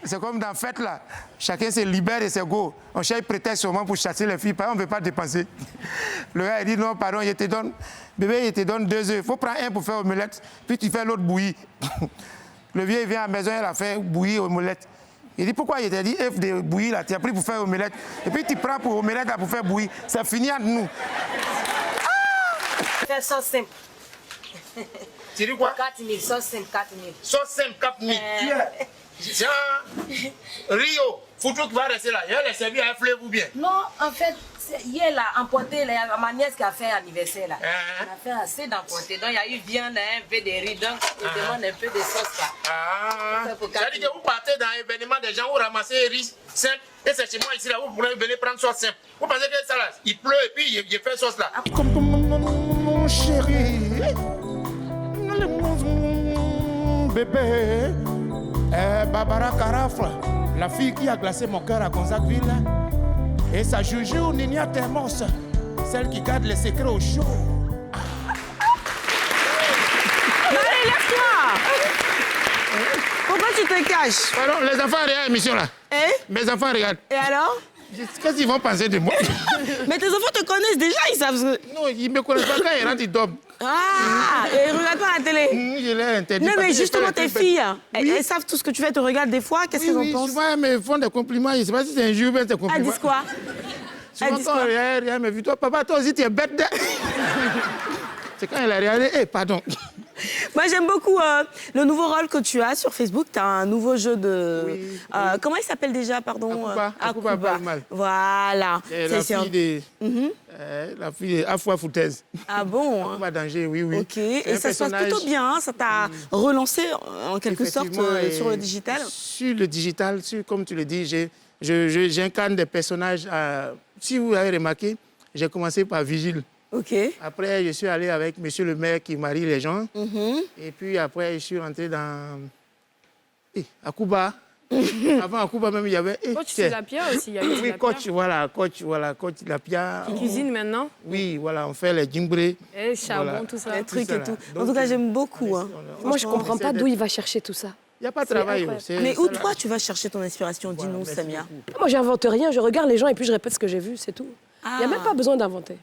C'est comme dans fête là, chacun se libère de ses go. On cherche prétexte seulement pour chasser les filles, on ne veut pas dépenser. Le gars il dit non, pardon, je te donne, bébé, je te donne 2 œufs. Il faut prendre un pour faire omelette, puis tu fais l'autre bouillie. Le vieux il vient à la maison, il a fait bouillie, omelette. Il dit pourquoi il t'a dit œuf de bouillie là, tu as pris pour faire omelette. Et puis tu prends pour omelette là pour faire bouillie. Ça finit entre nous. Fais sauce simple. Tu dis quoi? 4 000, sauce simple, 4 000. Sauce simple, 4 000. Jean, Rio, photo qui va rester là. Il va les servir à un fleuve ou bien. Non, en fait, hier, là, emporté, là, ma nièce qui a fait anniversaire, là. Ah. On a fait assez d'emporter. Donc, il y a eu viande, un peu de riz. Donc, on demande un peu de sauce, là. Ah, Ça pour c'est-à-dire que vous partez dans un événement des gens, vous ramassez riz simple, et c'est chez moi ici, là, vous pourrez venir prendre sauce simple. Vous pensez que ça, là, il pleut et puis il fait sauce là. Comme mon chéri, mon bébé, Barbara Carafra, la fille qui a glacé mon cœur à Gonzagueville, et sa joujou Nina Thermos, celle qui garde les secrets au chaud. Allez, lève-toi! Pourquoi tu te caches? Pardon, les enfants, rien, émission là. Mes enfants regardent. Et alors? Qu'est-ce qu'ils vont penser de moi? Mais tes enfants te connaissent déjà, ils savent ce que... Non, ils ne me connaissent pas quand ils rentrent, ils dorment. Ah, et ils regardent pas la télé. Je l'ai interdit. Non, parce mais que justement, je fais tes la truc filles, bête. elles savent tout ce que tu fais, te regardent des fois, qu'est-ce qu'elles en pensent? Souvent, elles me font des compliments. Je ne sais pas si c'est un jour ou bien des compliments. Elles disent quoi? Souvent, Elles disent quand quoi? on regarde, mais vu-toi, papa, toi aussi, tu es bête. C'est quand elle a regardé, pardon. Moi, j'aime beaucoup le nouveau rôle que tu as sur Facebook. Tu as un nouveau jeu de... comment il s'appelle déjà, pardon? Akuba pas mal. Voilà. C'est la fille de... la fille de Afua Foutaise. Ah bon? Akuba Danger, oui. Ok, C'est et un ça se passe personnage- plutôt bien, hein. Ça t'a relancé en quelque sorte Effectivement, et sur le digital. Sur le digital, comme tu le dis, j'incarne des personnages. Si vous avez remarqué, j'ai commencé par Vigile. Ok. Après, je suis allé avec monsieur le maire qui marie les gens. Et puis après, je suis rentré dans... Akuba. Avant Akuba même, il y avait... Coach Lapia aussi. Il y a eu Oui, Lapia. coach Lapia. Qui cuisine maintenant. Oui, voilà, on fait les djimbrés. Et charbon, Voilà. tout ça. Les trucs ça, et là. tout. En Donc, tout cas, j'aime beaucoup. Hein. Moi, je on comprends essaie pas d'être- d'où il va chercher tout ça. Il n'y a pas de travail. incroyable. Mais où toi, tu vas chercher ton inspiration? Dis-nous, merci Samia. beaucoup. Moi, j'invente rien. Je regarde les gens et puis je répète ce que j'ai vu, c'est tout. Il n'y a même pas besoin d'inventer.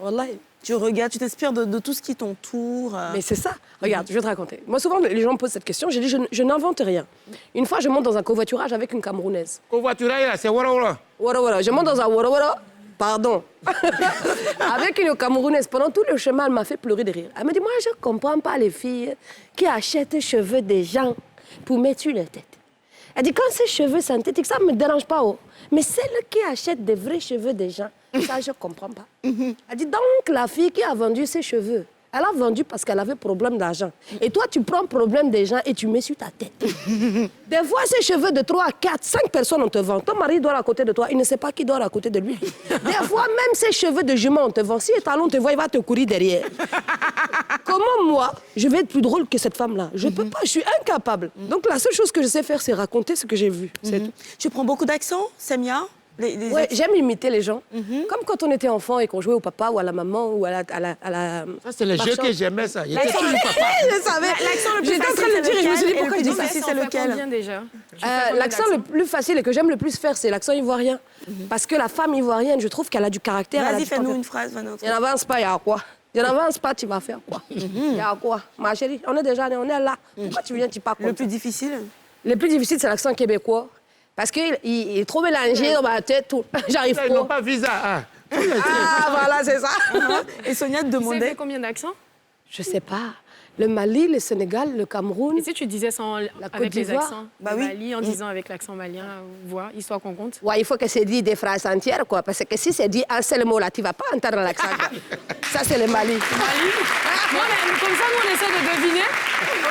Wallahi. Tu regardes, tu t'inspires de tout ce qui t'entoure. Mais c'est ça. Regarde, je vais te raconter. Moi, souvent, les gens me posent cette question. J'ai dit, je n'invente rien. Une fois, je monte dans un covoiturage avec une Camerounaise. Covoiturage, là, c'est Wara Wara. Wara wara. Je monte dans un wara wara. Pardon. Avec une Camerounaise. Pendant tout le chemin, elle m'a fait pleurer de rire. Elle m'a dit, moi, je ne comprends pas les filles qui achètent les cheveux des gens pour mettre sur la tête. Elle dit, quand ces cheveux synthétiques, ça ne me dérange pas. Oh. Mais celles qui achètent des vrais cheveux des gens, ça, je ne comprends pas. Elle dit, donc, la fille qui a vendu ses cheveux, elle a vendu parce qu'elle avait problème d'argent. Et toi, tu prends problème des gens et tu mets sur ta tête. Des fois, ces cheveux de 3, 4, 5 personnes, on te vend. Ton mari dort à côté de toi, il ne sait pas qui dort à côté de lui. Des fois, même ces cheveux de jument, on te vend. Si Étalon te voit, il va te courir derrière. Comment moi, je vais être plus drôle que cette femme-là? Je ne peux pas, je suis incapable. Donc, la seule chose que je sais faire, c'est raconter ce que j'ai vu. C'est tout. Tu prends beaucoup d'accents, Samia? Ouais, j'aime imiter les gens. Comme quand on était enfant et qu'on jouait au papa ou à la maman ou à la Ça, c'est le jeu marchande. que j'aimais, ça. Il était L'accent toujours papa. Je savais. L'accent le plus J'étais en train facile, de le dire et je me suis dit c'est pourquoi je lequel? dis ça. Difficile, c'est Ça en fait lequel? combien déjà? Tu fais combien L'accent le plus facile et que j'aime le plus faire, c'est l'accent ivoirien. Parce que la femme ivoirienne, je trouve qu'elle a du caractère. elle a Vas-y, du fais-nous caractère. une phrase. Vanessa. Il n'avance pas, il y a quoi? Il n'avance pas, tu vas faire quoi? Il y a quoi? Ma chérie, on est déjà on est là. Pourquoi tu viens, tu pars Le comme plus difficile? Le plus difficile, c'est l'accent québécois. Parce qu'il est trop mélangé dans ma tête. Tout. J'arrive Ils n'ont pas. pas visa. Ah, voilà, c'est ça. Et Sonia te Tu sais demandait... fait combien d'accents? Je sais pas. Le Mali, le Sénégal, le Cameroun. Et si tu disais sans, Côte avec les d'Ivoire? accents Bah du oui. Mali, en disant avec l'accent malien, voix, histoire qu'on compte. Ouais, il faut que c'est dit des phrases entières, quoi. Parce que si c'est dit un seul mot, là, tu vas pas entendre l'accent. quoi. Ça, c'est le Mali. Mali? Non, mais comme ça, nous, on essaie de deviner.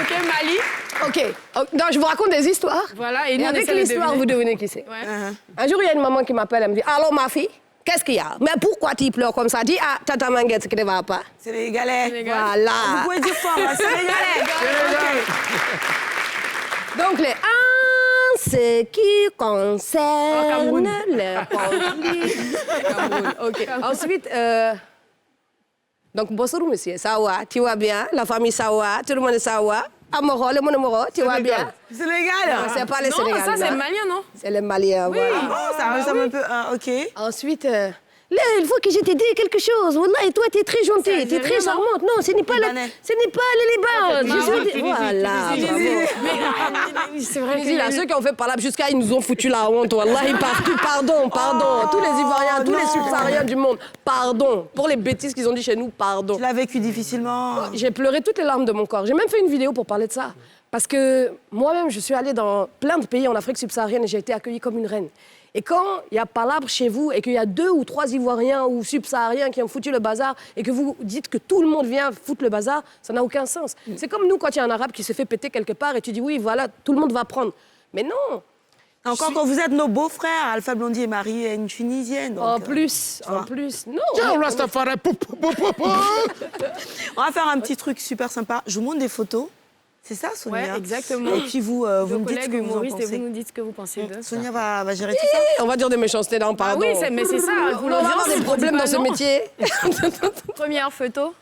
OK, Mali. OK. Donc, je vous raconte des histoires. Voilà, et Et nous, on avec essaie de l'histoire, vous deviner. devinez qui c'est. Ouais. Un jour, il y a une maman qui m'appelle, elle me dit, allô, ma fille, qu'est-ce qu'il y a? Mais pourquoi tu pleures comme ça? Dis, ah, tata Manguette, ce qui ne va pas. C'est les galets. Sénégal. Voilà. Vous pouvez dire fort, hein, c'est les galets. Donc, les en ce qui concerne Cameroun. le conflit. Cameroun, OK. Ensuite, donc, bonjour, monsieur. Ça va? Tu vas bien? La famille, ça va? Tout le monde, ça va? Amoro, le monde Amoro, tu vas bien? C'est les galets. Non, c'est pas les Non, Sénégalais. ça, c'est non. malien, non? C'est les Maliens, voilà. Oh, ça ressemble un peu... OK. Ensuite, là, il faut que je te dise quelque chose. Wallah, et toi, tu es très gentille, tu es très algérien, non? charmante. Non, ce n'est pas, Libanais. ce n'est pas le Liban. Je suis... Tunisie, Voilà, Tunisie. bravo. C'est vrai Tunisie, là, ceux qui ont fait parlable jusqu'à, ils nous ont foutu la honte. Wallah, partout, pardon. Tous les Ivoiriens, tous les subsahariens du monde, pardon. Pour les bêtises qu'ils ont dit chez nous, pardon. Tu l'as vécu difficilement. J'ai pleuré toutes les larmes de mon corps. J'ai même fait une vidéo pour parler de ça. Parce que moi-même, je suis allée dans plein de pays en Afrique subsaharienne et j'ai été accueillie comme une reine. Et quand il y a palabre chez vous et qu'il y a 2 ou 3 Ivoiriens ou subsahariens qui ont foutu le bazar et que vous dites que tout le monde vient foutre le bazar, ça n'a aucun sens. C'est comme nous, quand il y a un Arabe qui se fait péter quelque part et tu dis oui, voilà, tout le monde va prendre. Mais non. Encore quand vous êtes nos beaux-frères, Alpha Blondy est marié à une Tunisienne. Donc, En plus, non. Tiens, Rastafari, pou, pou, pou, pou, pou. on va faire un petit truc super sympa. Je vous montre des photos. C'est ça, Sonia? Ouais, exactement. Et puis vous, vous Vos me dites ce collègues que vous en humoristes, et vous pensez. nous dites ce que vous pensez d'eux. Sonia va gérer tout ça. On va dire des méchancetés, non, Ah pardon. oui, mais c'est ça. Pour on va avoir l'audience, des on problèmes dit dans pas ce non. métier. Première photo.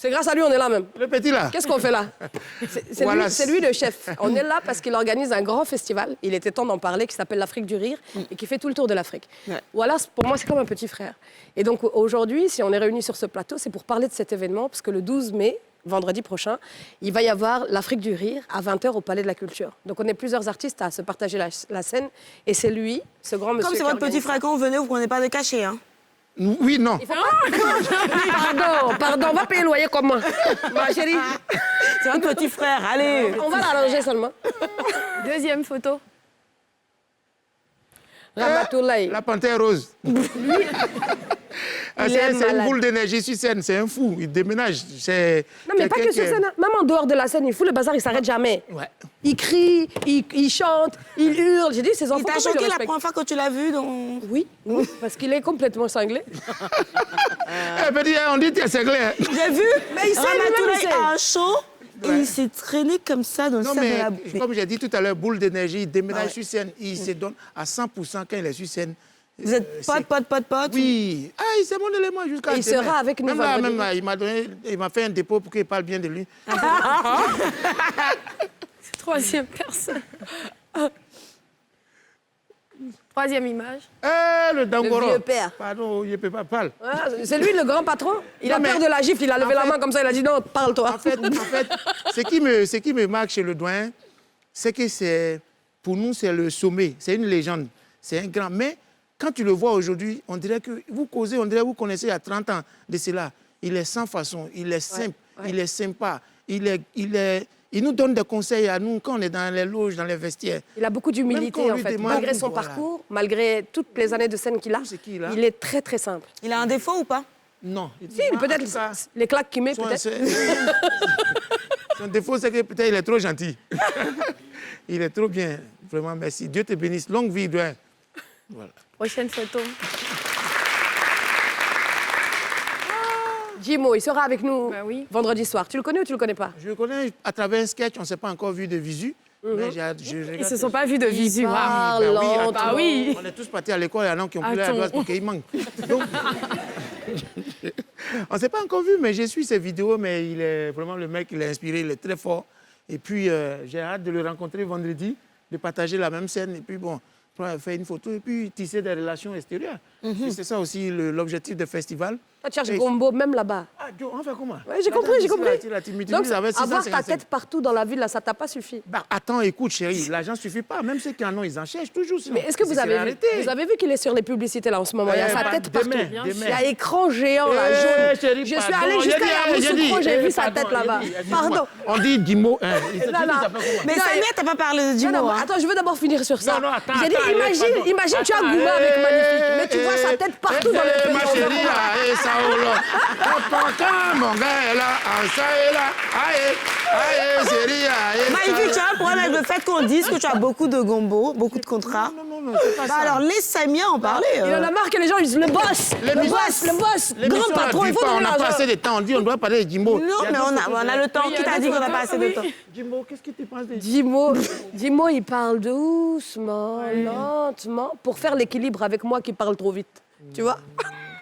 C'est grâce à lui, on est là même. Le petit là. Qu'est-ce qu'on fait là? C'est Voilà. lui le chef. On est là parce qu'il organise un grand festival, il était temps d'en parler, qui s'appelle l'Afrique du Rire et qui fait tout le tour de l'Afrique. Ouais. Voilà, pour moi, c'est comme un petit frère. Et donc aujourd'hui, si on est réunis sur ce plateau, c'est pour parler de cet événement, parce que le 12 mai, vendredi prochain, il va y avoir l'Afrique du Rire à 20h au Palais de la Culture. Donc on est plusieurs artistes à se partager la scène et c'est lui, ce grand monsieur. Comme c'est qui votre petit organise frère, quand vous venez, vous ne prenez pas de cachet. Hein. Oui, non. Pardon, on va payer le loyer comment? Ma chérie, C'est votre petit frère, allez. on va l'arranger seulement. Deuxième photo. Ramatoulaye. La panthère rose. Il est C'est une malade. boule d'énergie sur scène, c'est un fou, il déménage. C'est Non, mais pas quelqu'un que sur qui est- scène. Hein. Même en dehors de la scène, il fout le bazar, il s'arrête jamais. Ouais. Il crie, il chante, il hurle. J'ai dit, ces enfants, Il t'a comment ils le choqué la respectent? première fois que tu l'as vu dans... Oui, parce qu'il est complètement cinglé. Eh, petit, on dit que tu es cinglé. Hein. J'ai vu Mais il sait lui-même, Ramatoulaye il sait. à un show et il s'est traîné comme ça dans le Non, cercle de mais la bouche. comme j'ai dit tout à l'heure, boule d'énergie, il déménage Ouais. sur scène, il se donne à 100% quand il est sur scène. Vous êtes C'est- pote. Oui. Ah, c'est mon élément jusqu'à Et il demain. sera avec nous Même là, vendredi. même là, il m'a fait un dépôt pour qu'il parle bien de lui. Troisième personne. Troisième image. Eh, le Dangoro. Le vieux père. Pardon, il ne peut pas parler. Ah, c'est lui le grand patron. Il Non, a peur mais- de la gifle, il a levé en la fait- main comme ça, il a dit non, parle-toi. En fait, ce qui me marque chez le doyen, c'est que pour nous, c'est le sommet. C'est une légende. C'est un grand. Mais quand tu le vois aujourd'hui, on dirait que vous causez, on dirait que vous connaissez il y a 30 ans de cela. Il est sans façon, il est simple, ouais. il est sympa, il nous donne des conseils à nous quand on est dans les loges, dans les vestiaires. Il a beaucoup Même d'humilité quand on en lui fait. demande, Malgré son voilà. parcours, malgré toutes les années de scène qu'il a, C'est qui, là il est très très simple. Il a un défaut ou pas? Non. Si, peut-être les claques qu'il met, peut-être. Son défaut, c'est que peut-être il est trop gentil. Il est trop bien. Vraiment, merci. Dieu te bénisse. Longue vie, doyen. Voilà. Prochaine photo. Jimo, il sera avec nous Bah oui. vendredi soir. Tu le connais ou tu le connais pas? Je le connais à travers un sketch, on ne s'est pas encore vu de visu. Mais Ils se sont pas vus de visu. parle. Waouh. Ben oui, Parlons. attends, Ah oui. On est tous partis à l'école, il y en a qui ont pris la Attends. doise parce qu'il manque. Donc, on ne s'est pas encore vu, mais j'ai suivi ses vidéos, mais il est vraiment le mec, il est inspiré, il est très fort. Et puis, j'ai hâte de le rencontrer vendredi, de partager la même scène. Et puis, bon, faire une photo et puis tisser des relations extérieures. Et c'est ça aussi l'objectif du festival. Toi, tu cherches Et- Gombo, même là-bas. Ah, Joe, on fait comment? Ouais, j'ai compris, j'ai compris. Donc, Donc, avoir ta tête partout dans la ville, là, ça t'a pas suffi. Bah, attends, écoute, chérie, l'argent ne suffit pas. Même ceux qui en ont, ils en cherchent toujours. Sinon, Mais est-ce que vous avez vu qu'il est sur les publicités là en ce moment? Il y a sa tête partout. Il y a écran géant là, jaune. Je suis allée jusqu'à Yamoussoukro, j'ai vu sa tête là-bas. Pardon. On dit Dimo. Non, Mais Non, Samia, t'as pas parlé du Non, non, mot. Hein. attends, je veux d'abord finir sur ça. Non, non, attends, J'ai dit, attends, imagine, tu as Gouma avec Magnifique, mais tu vois sa tête partout dans le pays. Ma chérie, là, ça, papa, mon gars est là, ça est là, aïe, chérie, aïe. Magnifique, tu as un problème avec le fait qu'on dise que tu as beaucoup de gombo, beaucoup de contrats. Non, c'est pas Bah ça. alors, laisse Samia en parler. Il en a marre que les gens disent le boss, le boss, L'émission, grand patron, elle il dit faut pas, donner on n'a pas l'argent. assez de temps. On dit on doit parler de Jimbo. Non, mais on a le temps. Oui, Qui t'a dit qu'on n'a pas assez de temps? Jimbo, qu'est-ce que tu penses de Jimo, il parle doucement, lentement, pour faire l'équilibre avec moi qui parle trop vite. Tu vois?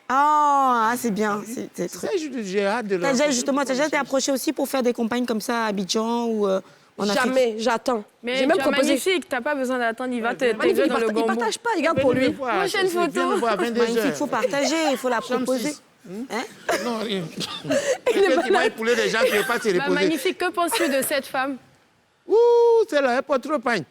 Ah, c'est bien. C'est Ça, j'ai hâte de le T'as déjà, rencontrer. justement, t'as déjà été approché aussi pour faire des campagnes comme ça à Abidjan ou en Afrique? Jamais, j'attends. Mais J'ai même tu as proposé. Magnifique, t'as pas besoin d'attendre, il va te Magnifique, t'intégrer il dans le partage, il gombo. partage pas, il garde pour lui. Prochaine photo. Magnifique, il faut partager, il faut la proposer. Hein? Non, il va épouler des gens qui ne veulent pas se Bah, reposer. Magnifique, que penses-tu de cette femme? Ouh, celle-là, elle n'est pas trop pagne.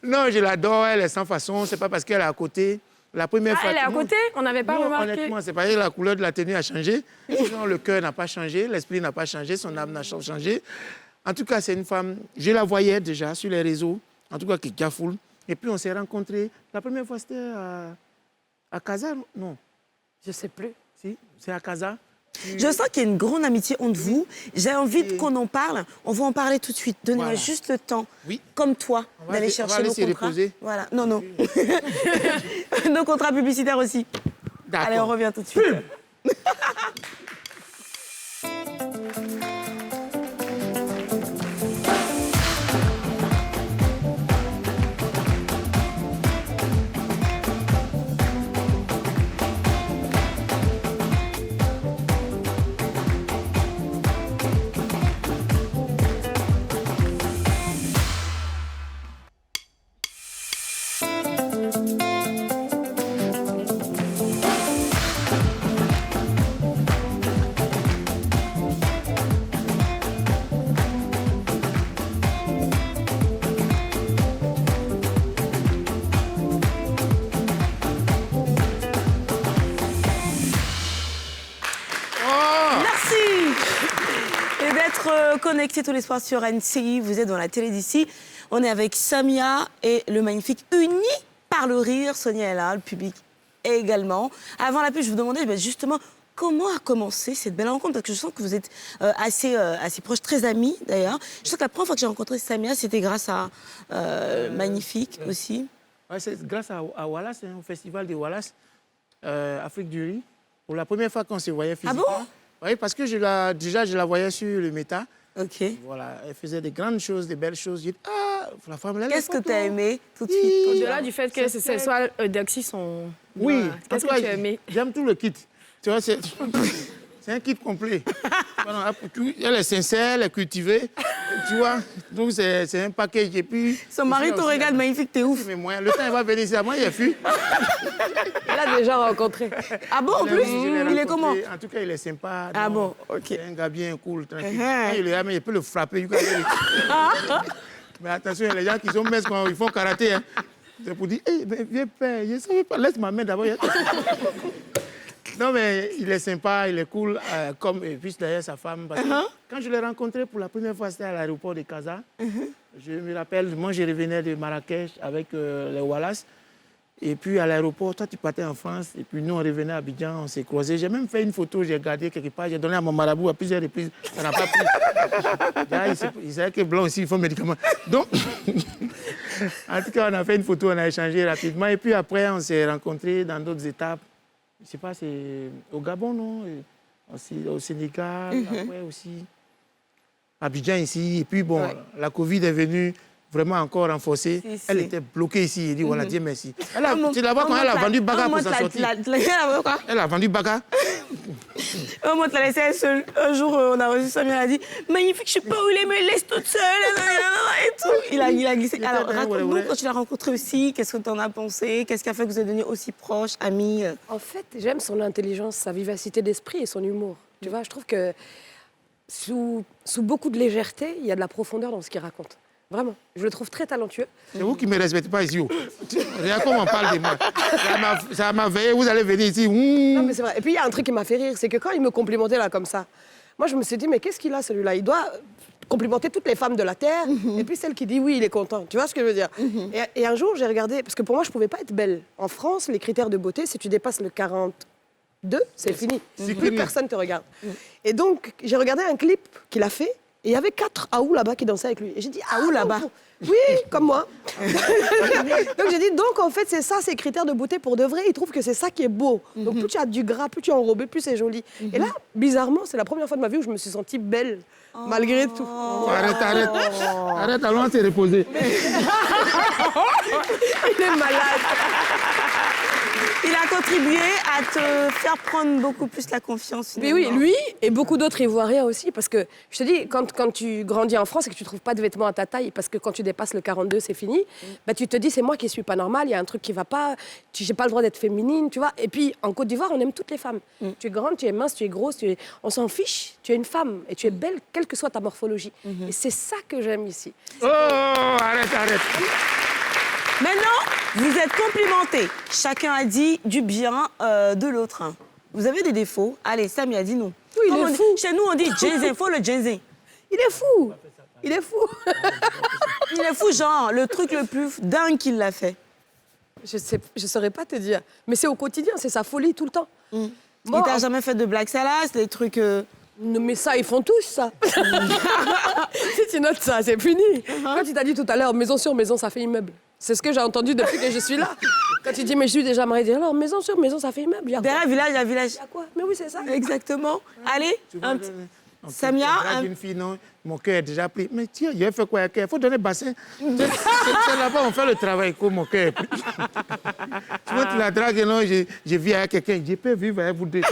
Non, je l'adore, elle est sans façon. C'est pas parce qu'elle est à côté. La première Ah, fois. elle est à Non, côté? On n'avait pas non, remarqué. honnêtement, c'est parce que la couleur de la tenue a changé. Sinon, le cœur n'a pas changé, l'esprit n'a pas changé, son âme n'a pas changé. En tout cas, c'est une femme, je la voyais déjà sur les réseaux, en tout cas qui gafoule. Et puis, on s'est rencontrés. La première fois, c'était à Casa, non? Je sais plus. Si, c'est à Casa. Je sens qu'il y a une grande amitié entre vous. J'ai envie qu'on en parle. On va en parler tout de suite. Donnez-moi Voilà. juste le temps, Oui. comme toi, On va d'aller aller- on va chercher aller nos se contrats. reposer. Voilà. Non, non. Nos contrats publicitaires aussi. D'accord. Allez, on revient tout de suite. être connectés tous les soirs sur NCI. Vous êtes dans la télé d'ici. On est avec Samia et le magnifique Unis par le rire. Sonia est là, le public également. Avant la pub, je vous demandais justement comment a commencé cette belle rencontre, parce que je sens que vous êtes assez proches, très amis d'ailleurs. Je sens que la première fois que j'ai rencontré Samia, c'était grâce à Magnifique aussi. Ouais, c'est grâce à Wallace, au festival de Wallace, Afrique du Riz. Pour la première fois qu'on se voyait physiquement. Ah bon? Oui, parce que je la voyais sur le méta. Ok. Voilà, elle faisait des grandes choses, des belles choses. J'ai dit, ah, la femme, là, Qu'est-ce que tu as aimé tout de suite? Au-delà du fait que ce soit Eudoxie son... Oui, Qu'est-ce que tu as aimé? j'aime tout le kit. Tu vois, c'est un kit complet. Voilà, elle est sincère, elle est cultivée. Tu vois, donc c'est un package. Et puis, Son mari te regarde magnifique, t'es ouf. mais moi, le temps, il va venir ici. Moi, il est fui. Elle a déjà rencontré. Ah bon, en plus? Il est comment? En tout cas, il est sympa. Ah non, bon, ok. C'est un gars bien cool, tranquille. Uh-huh. Quand il est là, mais il peut le frapper. Mais attention, il y a les gens qui sont messes quand ils font karaté. Hein. C'est pour dire, hey, viens père, je ne savais pas, laisse ma main d'abord. Non, mais il est sympa, il est cool, comme et puis d'ailleurs sa femme. Parce que quand je l'ai rencontré pour la première fois, c'était à l'aéroport de Casa. Je me rappelle, moi je revenais de Marrakech avec les Wallace. Et puis à l'aéroport, toi tu partais en France, et puis nous on revenait à Abidjan, on s'est croisés. J'ai même fait une photo, j'ai gardé quelque part, j'ai donné à mon marabout à plusieurs reprises. Ça n'a pas pris. Là, il savait que blanc aussi, il faut médicaments. Donc, en tout cas, on a fait une photo, on a échangé rapidement. Et puis après, on s'est rencontrés dans d'autres étapes. Je ne sais pas, c'est au Gabon, non? Aussi, au Sénégal, après aussi. Abidjan ici. Et puis bon, la Covid est venue vraiment encore renforcée. Si, si. Elle était bloquée ici. Elle dit, voilà, Dieu merci. Tu la vois quand elle a vendu Baga pour s'en sortir. Elle a vendu Baga. Oh, moi, tu l'as laissé seule. Un jour, on a reçu Samia, elle a dit magnifique, je sais pas où il est, mais laisse toute seule. Et tout. Il a glissé. Alors, raconte-nous, quand tu l'as rencontré aussi, qu'est-ce que tu en as pensé? Qu'est-ce qui a fait que vous êtes devenus aussi proches, amis? En fait, j'aime son intelligence, sa vivacité d'esprit et son humour. Tu vois, je trouve que sous beaucoup de légèreté, il y a de la profondeur dans ce qu'il raconte. Vraiment, je le trouve très talentueux. C'est vous qui ne me respectez pas ici. Regarde comment on parle de moi. Ça m'a veillé, vous allez venir ici. Non, mais c'est vrai. Et puis, il y a un truc qui m'a fait rire, c'est que quand il me complimentait là comme ça, moi, je me suis dit, mais qu'est-ce qu'il a celui-là? Il doit complimenter toutes les femmes de la Terre, et puis celle qui dit oui, il est content. Tu vois ce que je veux dire? Et un jour, j'ai regardé, parce que pour moi, je ne pouvais pas être belle. En France, les critères de beauté, si tu dépasses le 42, c'est fini. Plus personne te regarde. Et donc, j'ai regardé un clip qu'il a fait, et il y avait 4 Aou là-bas qui dansaient avec lui. Et j'ai dit, Aou là-bas? Oui, comme moi. Donc j'ai dit, donc en fait, c'est ça, ces critères de beauté pour de vrai. Ils trouvent que c'est ça qui est beau. Donc plus tu as du gras, plus tu es enrobé, plus c'est joli. Et là, bizarrement, c'est la première fois de ma vie où je me suis sentie belle, malgré tout. Arrête. Arrête, allons te reposer. Il est malade. Il a contribué à te faire prendre beaucoup plus la confiance. Mais oui, lui et beaucoup d'autres Ivoiriens aussi. Parce que je te dis, quand tu grandis en France et que tu ne trouves pas de vêtements à ta taille, parce que quand tu dépasses le 42, c'est fini, bah, tu te dis, c'est moi qui ne suis pas normale, il y a un truc qui ne va pas, je n'ai pas le droit d'être féminine, tu vois. Et puis, en Côte d'Ivoire, on aime toutes les femmes. Tu es grande, tu es mince, tu es grosse, on s'en fiche, tu es une femme et tu es belle, quelle que soit ta morphologie. Et c'est ça que j'aime ici. Oh, arrête. Maintenant, vous êtes complimentés. Chacun a dit du bien de l'autre. Vous avez des défauts? Allez, Samia, dis-nous. Oui, il est fou. Chez nous, on dit Jay-Z, faut le Jay-Z. Il est fou. Il est fou. Il est fou, genre, le truc le plus dingue qu'il l'a fait. Je saurais pas te dire. Mais c'est au quotidien, c'est sa folie tout le temps. Il Moi, t'a jamais fait de blagues salaces, des trucs... Non, mais ça, ils font tous ça. Si tu notes ça, c'est fini. Quand tu t'as dit tout à l'heure, maison sur maison, ça fait immeuble. C'est ce que j'ai entendu depuis que je suis là. Quand tu dis, mais je suis déjà mariée, alors maison sur maison, ça fait immeuble. Il y a Derrière, village, il y a village. Il y a quoi? Mais oui, c'est ça. Exactement. Allez, un petit... Samia, Une fille, non, mon cœur est déjà pris. Mais tiens, il a fait quoi? Il faut donner bassin. C'est là-bas, on fait le travail, comme mon cœur est pris. Tu vois, tu la dragues, non, je vis avec quelqu'un, je peux vivre avec vous deux.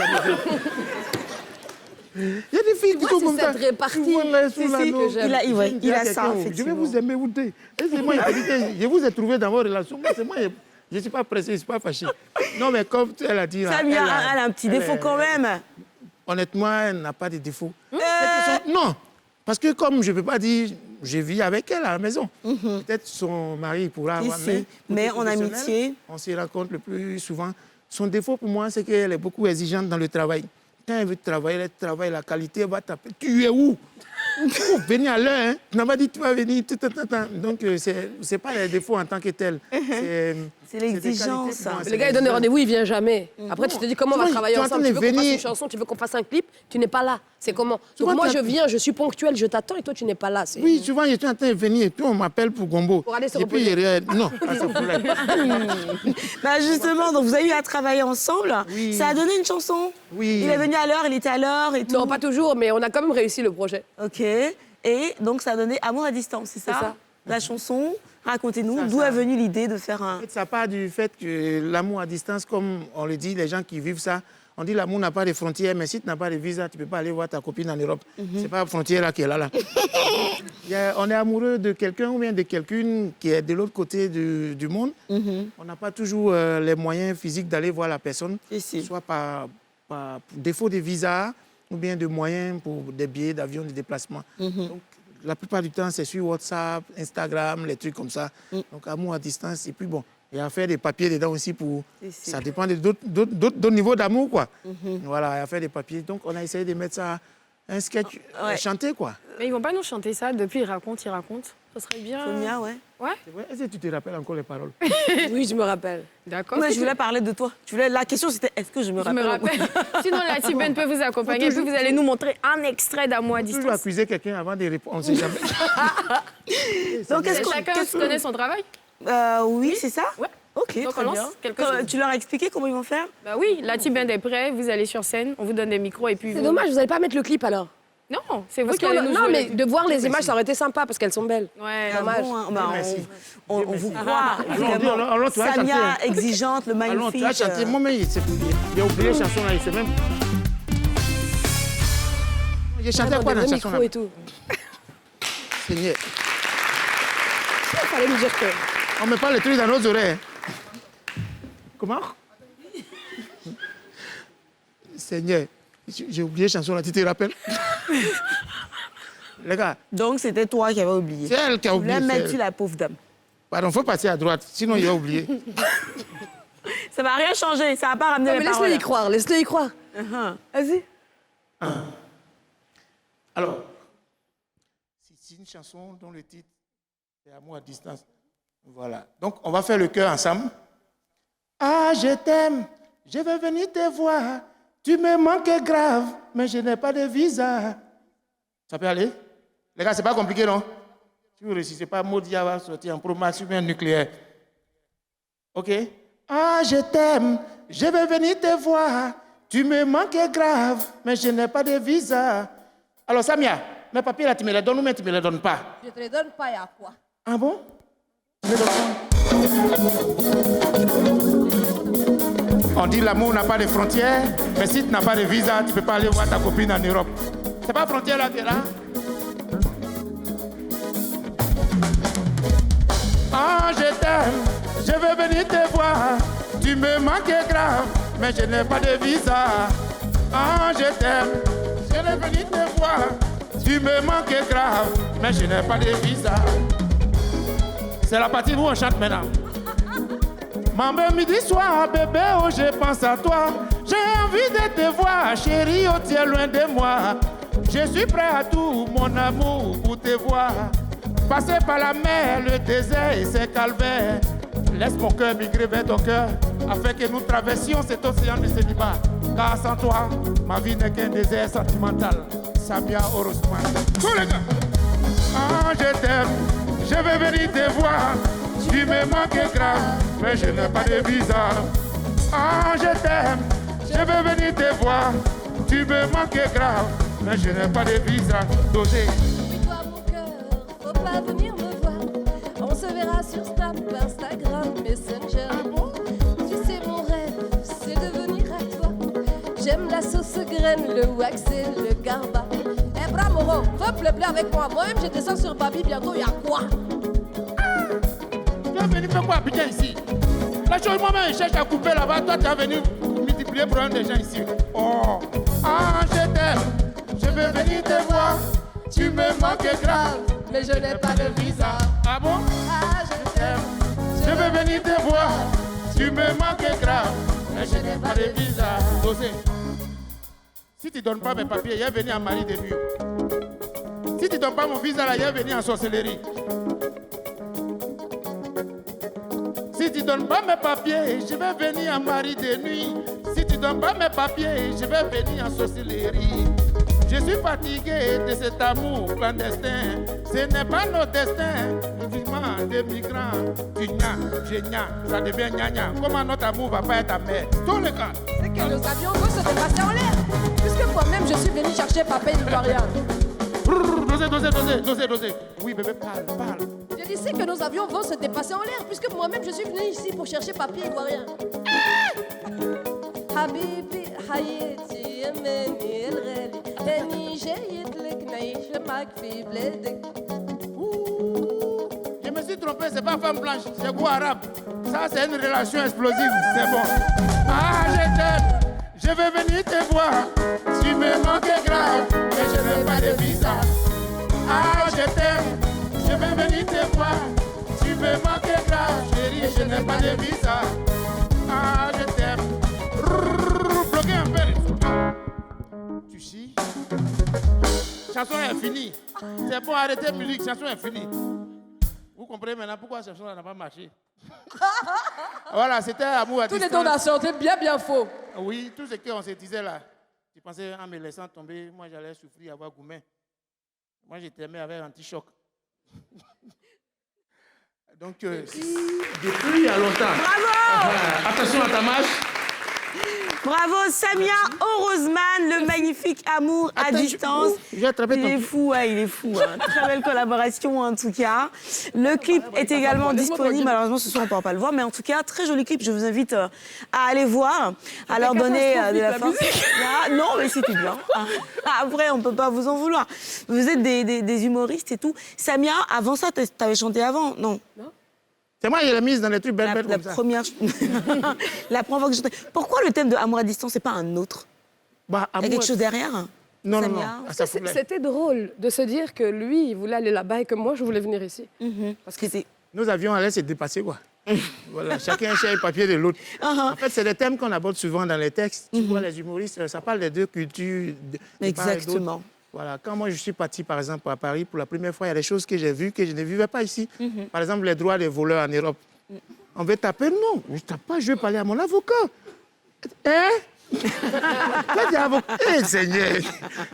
Il y a des filles qui sont comme ça. C'est cette répartie que j'aime. Il a ça, Je vais effectivement. vous aimer, vous deux. C'est moi, je vous ai trouvé dans vos relations. C'est moi, je ne suis pas pressé, je ne suis pas fâché. Non, mais comme elle a dit... Samia, elle a un petit défaut quand même. Honnêtement, elle n'a pas de défaut. Non, parce que comme je ne peux pas dire, je vis avec elle à la maison. Peut-être son mari pourra avoir... Mais en amitié... On se rencontre le plus souvent. Son défaut pour moi, c'est qu'elle est beaucoup exigeante dans le travail. Quand elle veut travailler, elle travaille la qualité, elle va taper. Tu es où? Pour venir à l'heure, hein. Tu n'as pas dit tu vas venir. Donc, c'est pas les défauts en tant que tel. C'est l'exigence. Le gars, il donne des rendez-vous, il vient jamais. Après, tu te dis comment on va travailler ensemble. Tu veux qu'on fasse une chanson, tu veux qu'on fasse un clip, tu n'es pas là. C'est comment? Donc moi, je viens, je suis ponctuelle, je t'attends et toi, tu n'es pas là. Oui, souvent, je suis en train de venir et puis on m'appelle pour Gombo. Pour aller se et puis, non, pas ça pour là. Bah justement, donc vous avez eu à travailler ensemble. Oui. Ça a donné une chanson. Oui. Il est venu à l'heure, il était à l'heure et tout. Non, pas toujours, mais on a quand même réussi le projet. Ok. Et donc ça a donné Amour à distance, c'est ça? C'est ça. La chanson. Racontez-nous Ça, d'où ça. est venue l'idée de faire un. En fait, ça part du fait que l'amour à distance, comme on le dit, les gens qui vivent ça, on dit l'amour n'a pas de frontières, mais si tu n'as pas de visa, tu ne peux pas aller voir ta copine en Europe. C'est pas la frontière là qui est là. On est amoureux de quelqu'un ou bien de quelqu'une qui est de l'autre côté du monde. On n'a pas toujours les moyens physiques d'aller voir la personne, Ici. soit par défaut de visa ou bien de moyens pour des billets d'avion, de déplacement. Donc, la plupart du temps, c'est sur WhatsApp, Instagram, les trucs comme ça. Donc, amour à distance. Et puis, bon, il y a à faire des papiers dedans aussi pour... Ici. Ça dépend d'autres niveaux d'amour, quoi. Voilà, il y a à faire des papiers. Donc, on a essayé de mettre ça, un sketch, chanté, quoi. Mais ils vont pas nous chanter ça. Depuis, ils racontent. Ça serait bien. Sonia, ouais. Ouais, C'est vrai. Est-ce que tu te rappelles encore les paroles? Oui, je me rappelle. d'accord. Moi, je voulais parler de toi. La question, c'était est-ce que je me Je me rappelle? rappelle. Sinon, la Tibène peut vous accompagner. Et puis, vous allez nous montrer un extrait d'Amour à Toujours distance. accuser quelqu'un avant de répondre. On ne sait jamais. Donc, Chacun connaît son travail. oui, c'est ça? Ouais. Ok, Donc, très on lance bien. quelque chose. Tu leur as expliqué comment ils vont faire? Bah oui, la Tibène est prête. Vous allez sur scène. On vous donne des micros et puis. C'est dommage, vous n'allez pas mettre le clip alors. Non, c'est vous Parce qui allez nous non, jouer mais le clip. de voir les images, ça aurait été sympa parce qu'elles sont belles. Ouais. Ah Dommage. bon, hein, bah, Merci. on vous croit, évidemment. Alors, tu vas Samia, chanter. exigeante, le Allons, magnifique. tu as chanté. Moi-même, il a oublié la chanson là. Il sait même. J'ai chanté quoi dans la chanson là? Et tout. Seigneur. Il fallait me dire que... On ne met pas les trucs dans nos oreilles. Comment? Seigneur, j'ai oublié la chanson là, tu te rappelles? Les gars, Donc, c'était toi qui avais oublié. c'est elle qui a Tu oublié. voulais c'est mettre elle. sur la pauvre dame. Pardon, il faut passer à droite, sinon il a oublié. Ça va rien changer, ça va pas ramener Non, les mais paroles. laisse-le y croire, laisse-le y croire. Vas-y. Alors, c'est une chanson dont le titre est Amour à distance. Voilà. Donc, on va faire le chœur ensemble. Ah, je t'aime, je vais venir te voir. Tu me manques grave, mais je n'ai pas de visa. Ça peut aller? Les gars, c'est pas compliqué, non? Si vous ne réussissez pas, Modia va sortir en promotion bien nucléaire. OK? Ah, je t'aime, je vais venir te voir. Tu me manques grave, mais je n'ai pas de visa. Alors, Samia, mes papiers là, tu me les donnes ou bien tu me les donnes pas? Je te les donne pas, il y a quoi? Ah bon? Tu me donnes pas? On dit l'amour n'a pas de frontières, mais si tu n'as pas de visa, tu ne peux pas aller voir ta copine en Europe. C'est pas frontière là, tu es là? Ah, je t'aime, je vais venir te voir. Tu me manques grave, mais je n'ai pas de visa. Ah, je t'aime, je vais venir te voir. Tu me manques grave, mais je n'ai pas de visa. C'est la partie où on chante maintenant. Maman, midi soir, bébé, oh, je pense à toi. J'ai envie de te voir, chérie, oh, tu es loin de moi. Je suis prêt à tout, mon amour, pour te voir. Passer par la mer, le désert et ses calvaires. Laisse mon cœur migrer vers ton cœur, afin que nous traversions cet océan de célibat. Car sans toi, ma vie n'est qu'un désert sentimental. Samia Orosman. Tous les gars. Ah, je t'aime, je vais venir te voir. Tu me manques grave, mais je n'ai pas de visa. Ah, je t'aime, je vais venir te voir. Tu me manques grave, mais je n'ai pas de visa. Dosé. Toi, mon cœur, faut pas venir me voir. On se verra sur Snap, Instagram, Messenger. Tu sais, mon rêve, c'est de venir à toi. J'aime la sauce graine, le wax et le garba. Eh, Bramoro, faut pleurer avec moi. Moi-même, je descends sur Babi, bientôt, il y a quoi? Tu es venu faire quoi, Abidjan, ici? La chose, moi-même, je cherche à couper là-bas. Toi, tu es venu multiplier le problème des gens ici. Oh, ah, je t'aime, je vais venir te voir. Tu me manques grave, Mais je n'ai pas de visa. Ah bon? Ah, je t'aime, Je vais venir te voir. Tu me manques grave, mais je n'ai pas de visa. Dosé. Si tu ne donnes pas mes papiers, il est venu à Marie de Dieu. Si Si tu ne donnes pas mon visa, là, il va venir en sorcellerie. Si tu ne donnes pas mes papiers, je vais venir en mari de nuit. Si tu ne donnes pas mes papiers, je vais venir en sorcellerie. Je suis fatigué de cet amour clandestin. Ce n'est pas notre destin. Le vivement des migrants. Tu gnas, je gnas, ça devient gna-gna. Comment notre amour va pas être amer? Tous les cas. C'est que nos avions vont se dépasser en l'air. Puisque moi-même, je suis venu chercher papa ivoirien. Dosez. Oui, bébé, parle. Je disais que nos avions vont se dépasser en l'air. Puisque moi-même, je suis venu ici pour chercher papier ivoirien. Habibi, Hayeti, Yemeni, El Reli. Je me suis trompé, c'est pas femme blanche, c'est goût arabe. Ça, c'est une relation explosive, c'est bon. Ah, je t'aime, je vais venir te voir. Tu me manques grave, mais je n'ai pas de visa. Ah, je t'aime, je vais venir te voir. Tu me manques grave, chérie, je n'ai pas de visa. Ah, je t'aime. Bloquez un peu. Tu chies? Chanson est finie. C'est bon, arrêter la musique, chanson est finie. Vous comprenez maintenant pourquoi cette chanson n'a pas marché? Voilà, c'était amour à Tous distance. les donations, c'est bien faux. Oui, tout ce qu'on se disait là. Je pensais en me laissant tomber, moi j'allais souffrir, avoir gourmet. Moi j'ai t'aimé avec anti-choc. Donc, depuis il y a longtemps. Bravo! Attention à ta marche. Bravo Samia Orozman, le magnifique amour à distance. J'ai attrapé Il est fou, il est fou. Très belle collaboration en tout cas. Le clip est également disponible. Malheureusement, ce soir, on ne pourra pas le voir, mais en tout cas, très joli clip. Je vous invite à aller voir, à leur donner de la force. Ah, non, mais c'était bien. Après, on ne peut pas vous en vouloir. Vous êtes des humoristes et tout. Samia, avant ça, tu avais chanté avant, non? C'est moi qui l'ai mise dans les trucs belles La comme ça. première fois que je chantais. Pourquoi le thème de Amour à distance et pas un autre? Bah, Il y a quelque chose derrière? Non. Samia? Ah, ça fout C'était drôle de se dire que lui, il voulait aller là-bas et que moi, je voulais venir ici. Parce que c'est... Nos avions allaient se dépasser, quoi. Voilà, chacun cherche le papier de l'autre. En fait, c'est des thèmes qu'on aborde souvent dans les textes. Tu vois, les humoristes, ça parle des deux cultures. De part et d'autre. Exactement. Voilà, quand moi je suis parti, par exemple, à Paris, pour la première fois, il y a des choses que j'ai vues que je ne vivais pas ici. Par exemple, les droits des voleurs en Europe. On veut taper, non, je ne tape pas, je vais parler à mon avocat. Hein? Seigneur,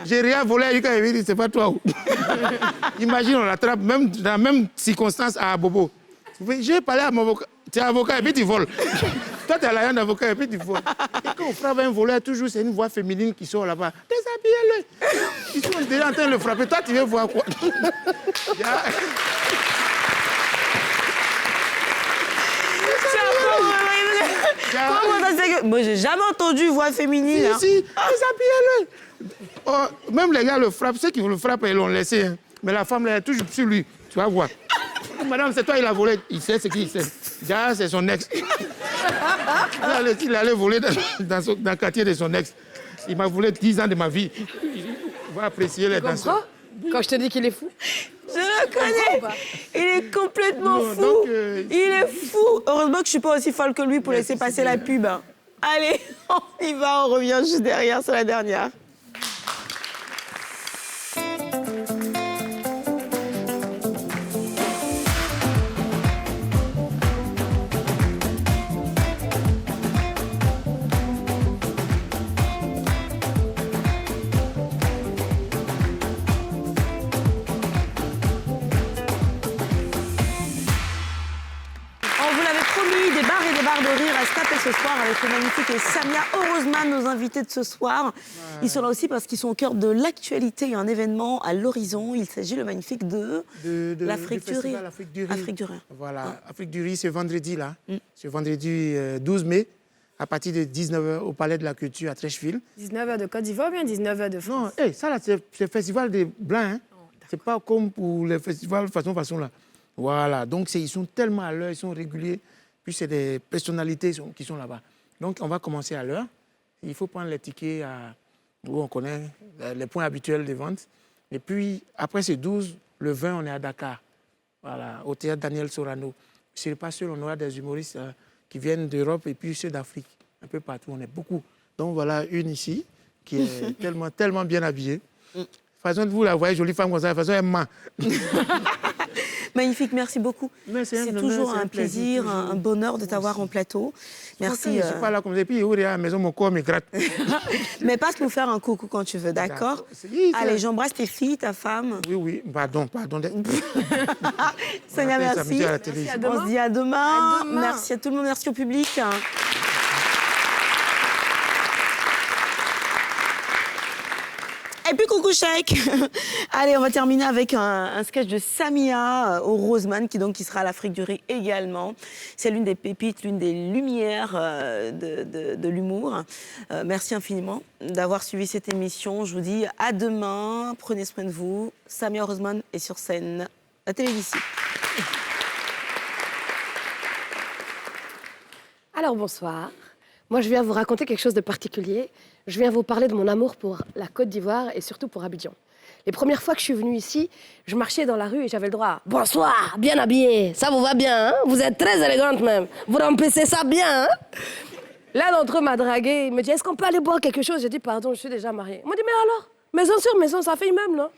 j'ai rien volé, il m'a dit, c'est pas toi. Imagine, on l'attrape même dans la même circonstance à Bobo. Je vais parler à mon avocat. Tu es avocat et puis tu voles. Toi, tu es l'agent d'avocat et puis tu voles. Et quand on frappe un voleur, toujours, c'est une voix féminine qui sort là-bas. Déshabille-le. Ils sont déjà en train de le frapper. Toi, tu veux voir quoi? Moi, j'ai jamais entendu voix féminine. Si, déshabille-le. Oh, même les gars le frappent. Ceux qui le frappent, ils l'ont laissé. Hein. Mais la femme, elle est toujours sur lui. Tu vas voir. Madame, c'est toi, il a volé. Il sait ce qu'il sait. Déjà, c'est son ex. Il allait voler dans le quartier de son ex. Il m'a volé 10 ans de ma vie. Il va apprécier les danseurs. Quand je te dis qu'il est fou? Je le connais. Il est complètement fou. Donc, il est fou. Heureusement que je ne suis pas aussi folle que lui pour laisser passer la pub. Allez, on y va, on revient juste derrière, c'est la dernière. De rire à se taper ce soir avec le magnifique et Samia Orozman, nos invités de ce soir. Ils sont là aussi parce qu'ils sont au cœur de l'actualité. Il y a un événement à l'horizon. Il s'agit le magnifique de l'Afrique du Rire. Afrique du Rire. Voilà, Afrique du Rire, c'est vendredi là. C'est vendredi 12 mai, à partir de 19h au Palais de la Culture à Trècheville. 19h de Côte d'Ivoire ou bien 19h de France? Non, ça là, c'est le festival des Blancs. Hein. C'est pas comme pour les festivals façon là. Voilà, donc ils sont tellement à l'heure, ils sont réguliers. Puis c'est des personnalités qui sont là-bas. Donc on va commencer à l'heure. Il faut prendre les tickets où on connaît les points habituels de vente. Et puis après c'est 12, le 20 on est à Dakar. Voilà, au théâtre Daniel Sorano. Je ne pas seul, on aura des humoristes qui viennent d'Europe et puis ceux d'Afrique. Un peu partout, on est beaucoup. Donc voilà une ici qui est tellement bien habillée. façon de vous la voyez, jolie femme comme ça, la façon elle ment. Magnifique, merci beaucoup. Mais c'est un C'est honneur, toujours c'est un un plaisir, plaisir, un bonheur de t'avoir en plateau. Merci. Je suis pas là comme ça. Et puis, à la maison, mon corps me gratte. Mais passe nous faire un coucou quand tu veux, d'accord? Oui, Allez, j'embrasse tes filles, ta femme. Oui, pardon. Sonia, On appelle ça merci. midi à la télé. On se dit à demain. Merci à tout le monde, merci au public. Et puis coucou Sheik. Allez, on va terminer avec un sketch de Samia au Roseman qui sera à l'Afrique du Rire également. C'est l'une des pépites, l'une des lumières de l'humour. Merci infiniment d'avoir suivi cette émission. Je vous dis à demain. Prenez soin de vous. Samia Roseman est sur scène à Télévision. Alors bonsoir. Moi, je viens vous raconter quelque chose de particulier. Je viens vous parler de mon amour pour la Côte d'Ivoire et surtout pour Abidjan. Les premières fois que je suis venue ici, je marchais dans la rue et j'avais le droit à « Bonsoir, bien habillé, ça vous va bien, hein? Vous êtes très élégante même, vous remplissez ça bien, hein ?» L'un d'entre eux m'a dragué, il me dit « Est-ce qu'on peut aller boire quelque chose ?» J'ai dit « Pardon, je suis déjà mariée. » Il m'a dit « Mais alors, maison sur maison, ça fait immeuble, non ?»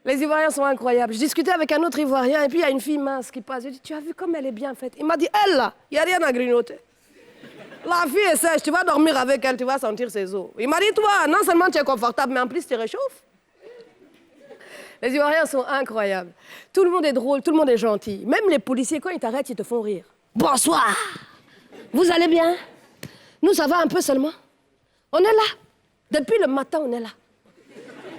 Les Ivoiriens sont incroyables. Je discutais avec un autre Ivoirien et puis il y a une fille mince qui passe. Je dis « Tu as vu comme elle est bien faite ?» Il m'a dit « Elle là, il n'y a rien à grignoter. La fille est sèche, tu vas dormir avec elle, tu vas sentir ses os. » Il m'a dit « Toi, non seulement tu es confortable, mais en plus tu réchauffes. » Les Ivoiriens sont incroyables. Tout le monde est drôle, tout le monde est gentil. Même les policiers, quand ils t'arrêtent, ils te font rire. « Bonsoir. Vous allez bien? Nous, ça va un peu seulement. On est là. Depuis le matin, on est là.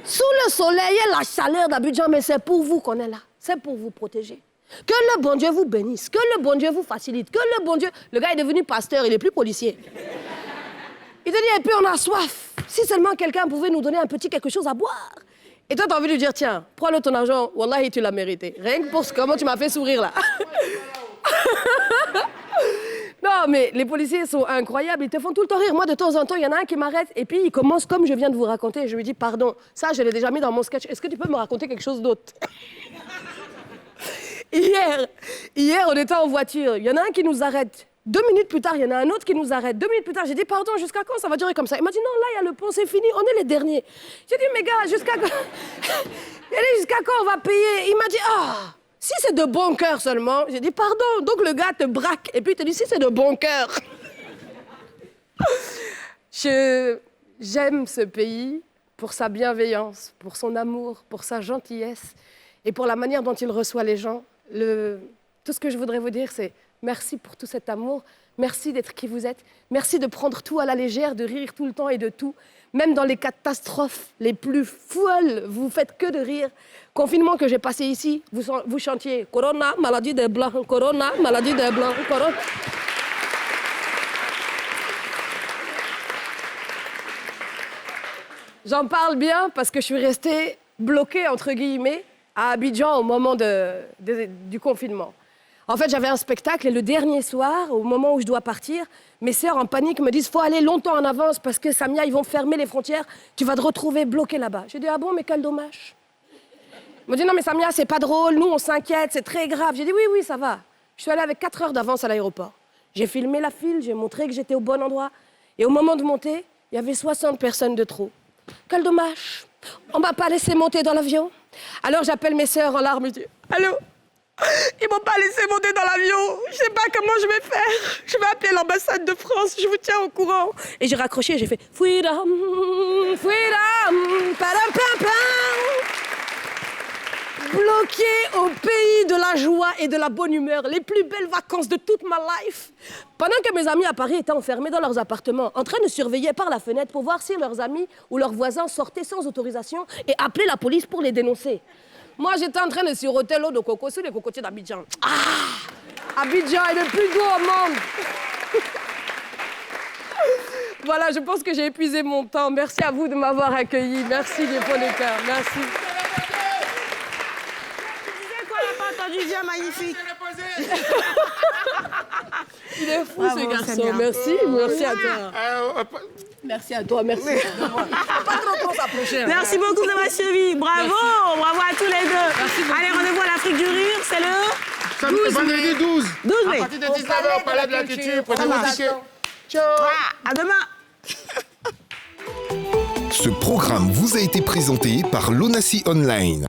Sous le soleil et la chaleur d'Abidjan, mais c'est pour vous qu'on est là. C'est pour vous protéger. Que le bon Dieu vous bénisse, que le bon Dieu vous facilite, que le bon Dieu... Le gars est devenu pasteur, il est plus policier. Il te dit, et puis on a soif. Si seulement quelqu'un pouvait nous donner un petit quelque chose à boire. Et toi, t'as envie de lui dire, tiens, prends-le ton argent, wallahi, tu l'as mérité. Rien que pour comment tu m'as fait sourire, là. Non, mais les policiers sont incroyables, ils te font tout le temps rire. Moi, de temps en temps, il y en a un qui m'arrête et puis il commence comme je viens de vous raconter. Je lui dis, pardon, ça, je l'ai déjà mis dans mon sketch. Est-ce que tu peux me raconter quelque chose d'autre? Hier, on était en voiture. Il y en a un qui nous arrête. 2 minutes plus tard, il y en a un autre qui nous arrête. 2 minutes plus tard, j'ai dit, pardon, jusqu'à quand ça va durer comme ça? Il m'a dit, non, là, il y a le pont, c'est fini, on est les derniers. J'ai dit, mais gars, jusqu'à quand... Il a dit, jusqu'à quand on va payer? Il m'a dit, ah, si c'est de bon cœur seulement. J'ai dit, pardon. Donc le gars te braque et puis il te dit, si c'est de bon cœur. J'aime ce pays pour sa bienveillance, pour son amour, pour sa gentillesse et pour la manière dont il reçoit les gens. Tout ce que je voudrais vous dire, c'est merci pour tout cet amour, merci d'être qui vous êtes, merci de prendre tout à la légère, de rire tout le temps et de tout. Même dans les catastrophes les plus folles, vous faites que de rire. Confinement que j'ai passé ici, vous chantiez « Corona, maladie des Blancs, Corona, maladie des Blancs, Corona ». J'en parle bien parce que je suis restée bloquée, entre guillemets, à Abidjan au moment du confinement. En fait, j'avais un spectacle et le dernier soir, au moment où je dois partir, mes sœurs en panique me disent « Faut aller longtemps en avance parce que Samia, ils vont fermer les frontières, tu vas te retrouver bloqué là-bas. » J'ai dit « Ah bon, mais quel dommage. » Ils m'ont dit « Non, mais Samia, c'est pas drôle, nous, on s'inquiète, c'est très grave. » J'ai dit « Oui, ça va. » Je suis allée avec 4 heures d'avance à l'aéroport. J'ai filmé la file, j'ai montré que j'étais au bon endroit. Et au moment de monter, il y avait 60 personnes de trop. Quel dommage. On m'a pas laissé monter dans l'avion. Alors j'appelle mes sœurs en larmes, je dis « Allô ? Ils m'ont pas laissé monter dans l'avion. Je sais pas comment je vais faire. Je vais appeler l'ambassade de France. Je vous tiens au courant. » Et j'ai raccroché et j'ai fait « Freedom, freedom, padam, pam, pam. » Bloqué au pays de la joie et de la bonne humeur. Les plus belles vacances de toute ma life. Pendant que mes amis à Paris étaient enfermés dans leurs appartements, en train de surveiller par la fenêtre pour voir si leurs amis ou leurs voisins sortaient sans autorisation et appeler la police pour les dénoncer. Moi, j'étais en train de siroter l'eau de coco sur les cocotiers d'Abidjan. Ah! Abidjan est le plus beau au monde. Voilà, je pense que j'ai épuisé mon temps. Merci à vous de m'avoir accueilli. Merci du fond du cœur. Merci. Viens, magnifique. Il est fou, bravo, ce garçon. Samia. Merci à toi. Merci à toi, merci. Pas trop s'approcher. Merci beaucoup d'avoir suivi. Bravo à tous les deux. Allez, rendez-vous à l'Afrique du Rire, c'est le Vendredi 12. 12 mai. À partir de 19h, au Palais de la Culture. Prenez vos tickets. Ciao. À demain. Ce programme vous a été présenté par l'ONACI Online.